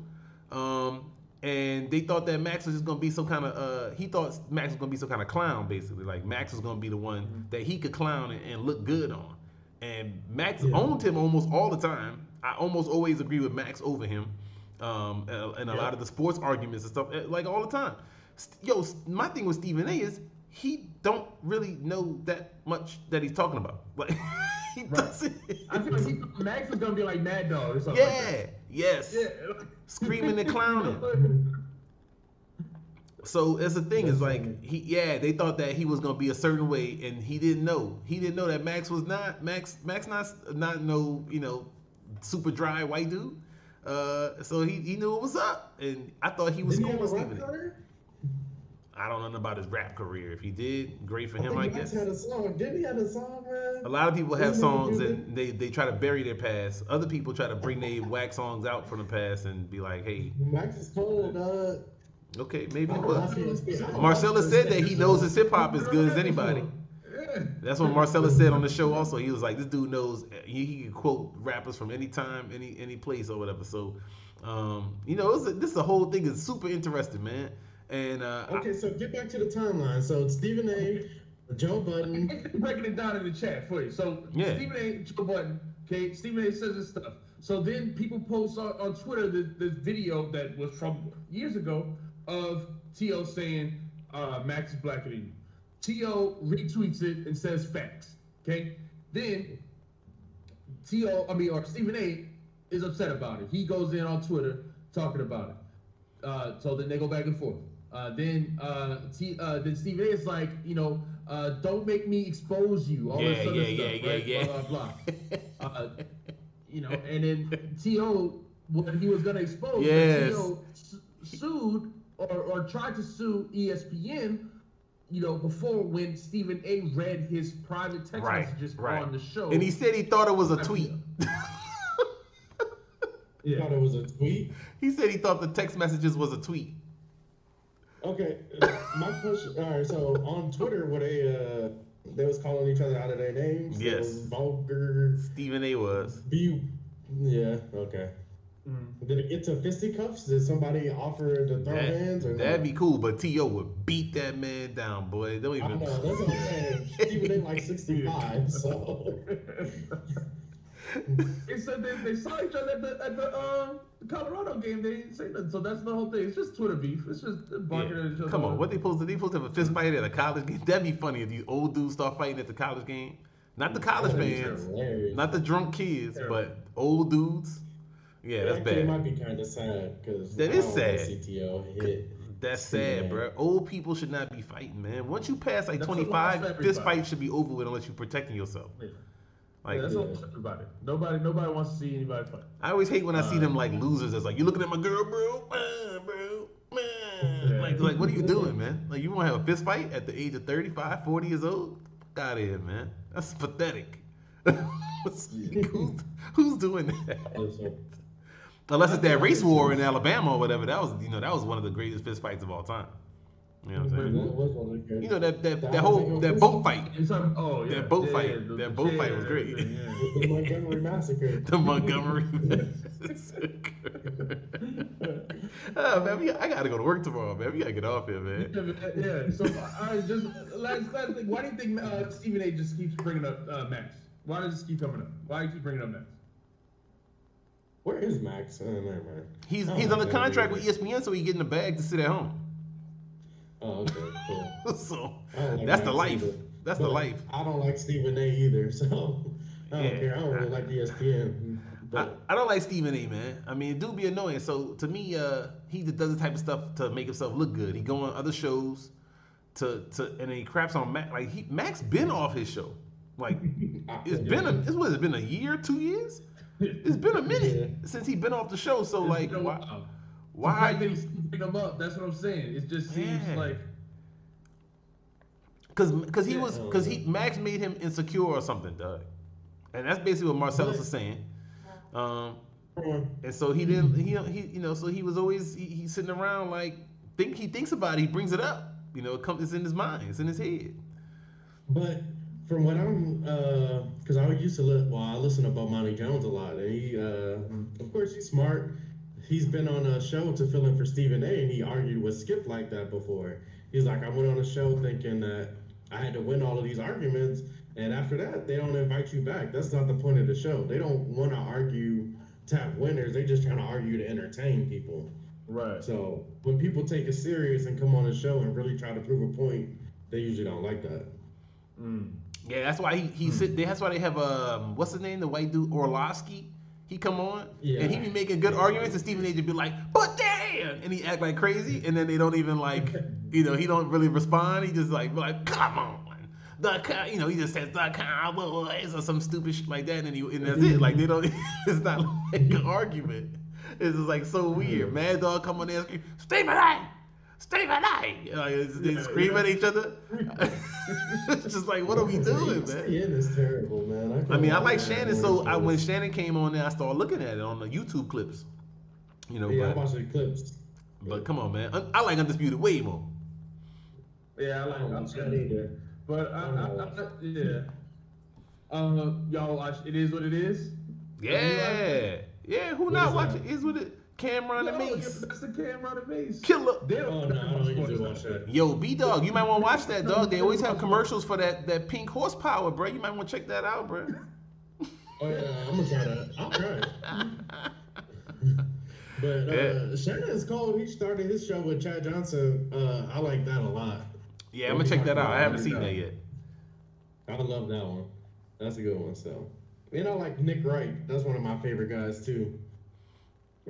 and they thought that Max was just gonna be some kind of he thought Max was gonna be some kind of clown, basically. Like Max was gonna be the one that he could clown and look good on. And Max owned him almost all the time. I almost always agree with Max over him, and a lot of the sports arguments and stuff, like all the time. Yo, my thing with Stephen A is, he don't really know that much that he's talking about. Like he doesn't. I feel like Max is gonna be like Mad Dog or something. Yes. Yeah. Screaming and clowning. So that's the thing, is like they thought that he was gonna be a certain way, and he didn't know. He didn't know that Max was not not no super dry white dude. So he knew what was up, and I thought he was cool with Stephen A. I don't know about his rap career. If he did, great for him, I guess. Had a song. Didn't he have a song, man? A lot of people have songs and they try to bury their past. Other people try to bring their whack songs out from the past and be like, hey. Max is cold, dog. Okay, maybe it was. Marcellus said that he knows his hip hop as good as anybody. That's what Marcellus said on the show also. He was like, this dude knows, he can quote rappers from any time, any place or whatever. So, this the whole thing is super interesting, man. And okay, so get back to the timeline. So it's Stephen A, Joe Budden. Breaking it down in the chat for you. So Stephen A, Joe Budden. Okay, Stephen A says this stuff. So then people post on Twitter this video that was from years ago of T.O. saying Max is blacker than you. T.O. retweets it and says facts. Okay? Then or Stephen A. is upset about it. He goes in on Twitter talking about it. So then they go back and forth. Then Stephen A. is like, don't make me expose you. All this other stuff, right? Blah blah blah. And then T.O. when he was gonna expose, T.O. sued or tried to sue ESPN. Before when Stephen A. read his private text messages on the show. And he said he thought it was a tweet. You thought it was a tweet? He said he thought the text messages was a tweet. Okay, my question. All right, so on Twitter, were they was calling each other out of their names? Yes. Vulgar. Stephen A. was. Yeah. Okay. Did it get to fisticuffs? Did somebody offer to throw hands? That'd be cool, but T.O. would beat that man down, boy. Don't even. I know, that's what I'm saying. Stephen A. like 65, so. They said they saw each other at the Colorado game. They didn't say nothing, so that's the whole thing. It's just Twitter beef. It's just barking at each other. Come on, what they supposed to? They supposed to have a fist fight at a college game? That'd be funny if these old dudes start fighting at the college game. Not the college fans, not the drunk kids, but old dudes. Yeah, that's bad. It might be kind of sad because that is sad. CTO hit. That's sad, bro. Old people should not be fighting, man. Once you pass like 25, fist fight should be over with unless you're protecting yourself. Yeah. Like, that's all everybody. Nobody wants to see anybody fight. I always hate when I see them like losers. That's like, you looking at my girl, bro? Yeah. Like, what are you doing, man? Like, you want to have a fist fight at the age of 35, 40 years old? Get out of here, man. That's pathetic. Who's doing that? Unless it's that race war in Alabama or whatever. That was one of the greatest fist fights of all time. You know what I'm saying? You know that boat fight. That boat fight. That boat fight was great. The Montgomery Massacre. The Montgomery Massacre. Oh man, I gotta go to work tomorrow, man. We gotta get off here, man. Yeah. So just last thing. Why do you think Stephen A. just keeps bringing up Max? Why does this keep coming up? Why do you keep bringing up Max? Where is Max? Never mind. He's under contract with ESPN, so he getting the bag to sit at home. Oh, okay, cool. So like that's the Max life. Either. That's but the life. I don't like Stephen A. either, so I don't care. I don't really like ESPN. But I don't like Stephen A. man. I mean, it do be annoying. So to me, he just does this type of stuff to make himself look good. He go on other shows and then he craps on Max. Like Max been off his show. Like it's been a year, 2 years. It's been a minute since he been off the show. So like why did he bring him up? That's what I'm saying. It just seems like because Max made him insecure or something, Doug. And that's basically what Marcellus is saying. And so he didn't so he was always he's sitting around like he thinks about it, he brings it up. It's in his mind, it's in his head. But from what I'm, because I used to I listen to Bomani Jones a lot, and he, of course, he's smart. He's been on a show to fill in for Stephen A, and he argued with Skip like that before. He's like, I went on a show thinking that I had to win all of these arguments, and after that, they don't invite you back. That's not the point of the show. They don't want to argue to have winners. They just trying to argue to entertain people. Right. So when people take it serious and come on a show and really try to prove a point, they usually don't like that. Yeah, that's why that's why they have what's his name, the white dude Orlovsky. He come on and he be making good arguments, and Stephen A. just be like, "But damn," and he act like crazy, and then they don't even like, he don't really respond. He just like, "Come on." He just says the Cowboys or some stupid shit like that, and that's it. Like they don't. It's not like an argument. It's just like so weird. Mad Dog come on there and scream, Stephen A. Stephen A. They scream at each other. It's just like, what are we doing, man? ESPN is terrible, man. I like Shannon, so when Shannon came on there, I started looking at it on the YouTube clips. I watched the clips. But come on, man. I like Undisputed way more. Yeah, I like that either. But y'all watch It Is What It Is? Yeah. Yeah, who not watching It Is What It Cameron and Mace. That's the Cameron and Mace. Killer. I don't even watch that. Yo, B-Dog, you might want to watch that, dog. They always have commercials for that pink horsepower, bro. You might want to check that out, bro. Oh, yeah, I'm going to try that. I'll try it. But Shannon is cold. He started his show with Chad Johnson. I like that a lot. Yeah, I'm gonna check that out. I haven't seen that yet. I love that one. That's a good one. So, and I like Nick Wright. That's one of my favorite guys too.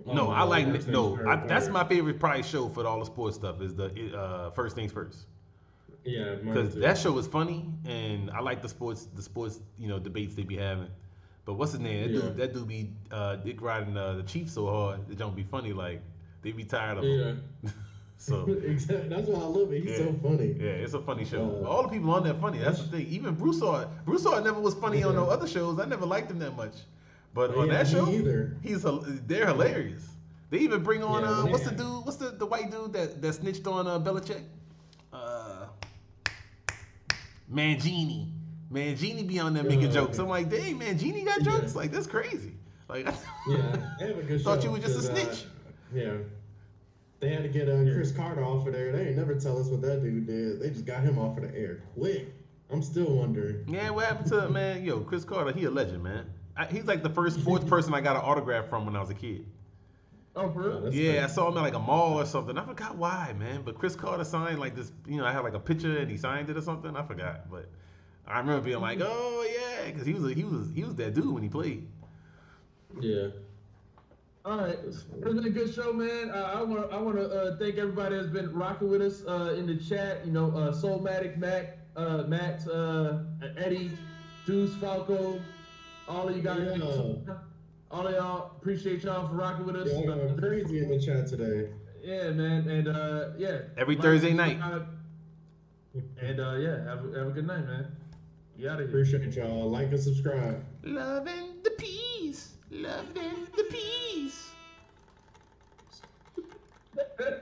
No, I like First Things no. First. That's my favorite probably show for all the sports stuff is the First Things First. Yeah, mine Because too. that show is funny, and I like the sports debates they be having. But what's his name? That dude be dick riding the Chiefs so hard it don't be funny. Like they be tired of him. Yeah. So Exactly. That's why I love it. He's so funny. yeah, it's a funny show. All the people on there funny. That's the thing. Even Broussard never was funny on no other shows. I never liked him that much. But on that show, either. they're hilarious. They even bring on Yeah, what's the dude? What's the white dude that snitched on Belichick? Mangini. Mangini be on there making jokes. I'm like, dang, Mangini got jokes? Like, that's crazy. Like, yeah, they have a good thought show, you were just a snitch. Yeah. They had to get Chris Carter off of there. They ain't never tell us what that dude did. They just got him off of the air quick. I'm still wondering. Yeah, what happened to man? Yo, Chris Carter, he a legend, man. He's like the first sports person I got an autograph from when I was a kid. Oh, for real? Yeah, crazy. I saw him at like a mall or something. I forgot why, man. But Chris Carter signed like this. I had like a picture and he signed it or something. I forgot, but I remember being like, oh yeah, because he was that dude when he played. Yeah. All right, it's been a good show, man. I want to thank everybody that's been rocking with us in the chat. Soulmatic, Mac, Max, Eddie, Deuce, Falco, all of you guys. Yeah. All of y'all, appreciate y'all for rocking with us. Yeah, crazy in the chat today. Yeah, man, and yeah. Every Thursday night. And yeah, have a good night, man. You out of here. Appreciate y'all. Like and subscribe. Love and the peace. Love and the peace.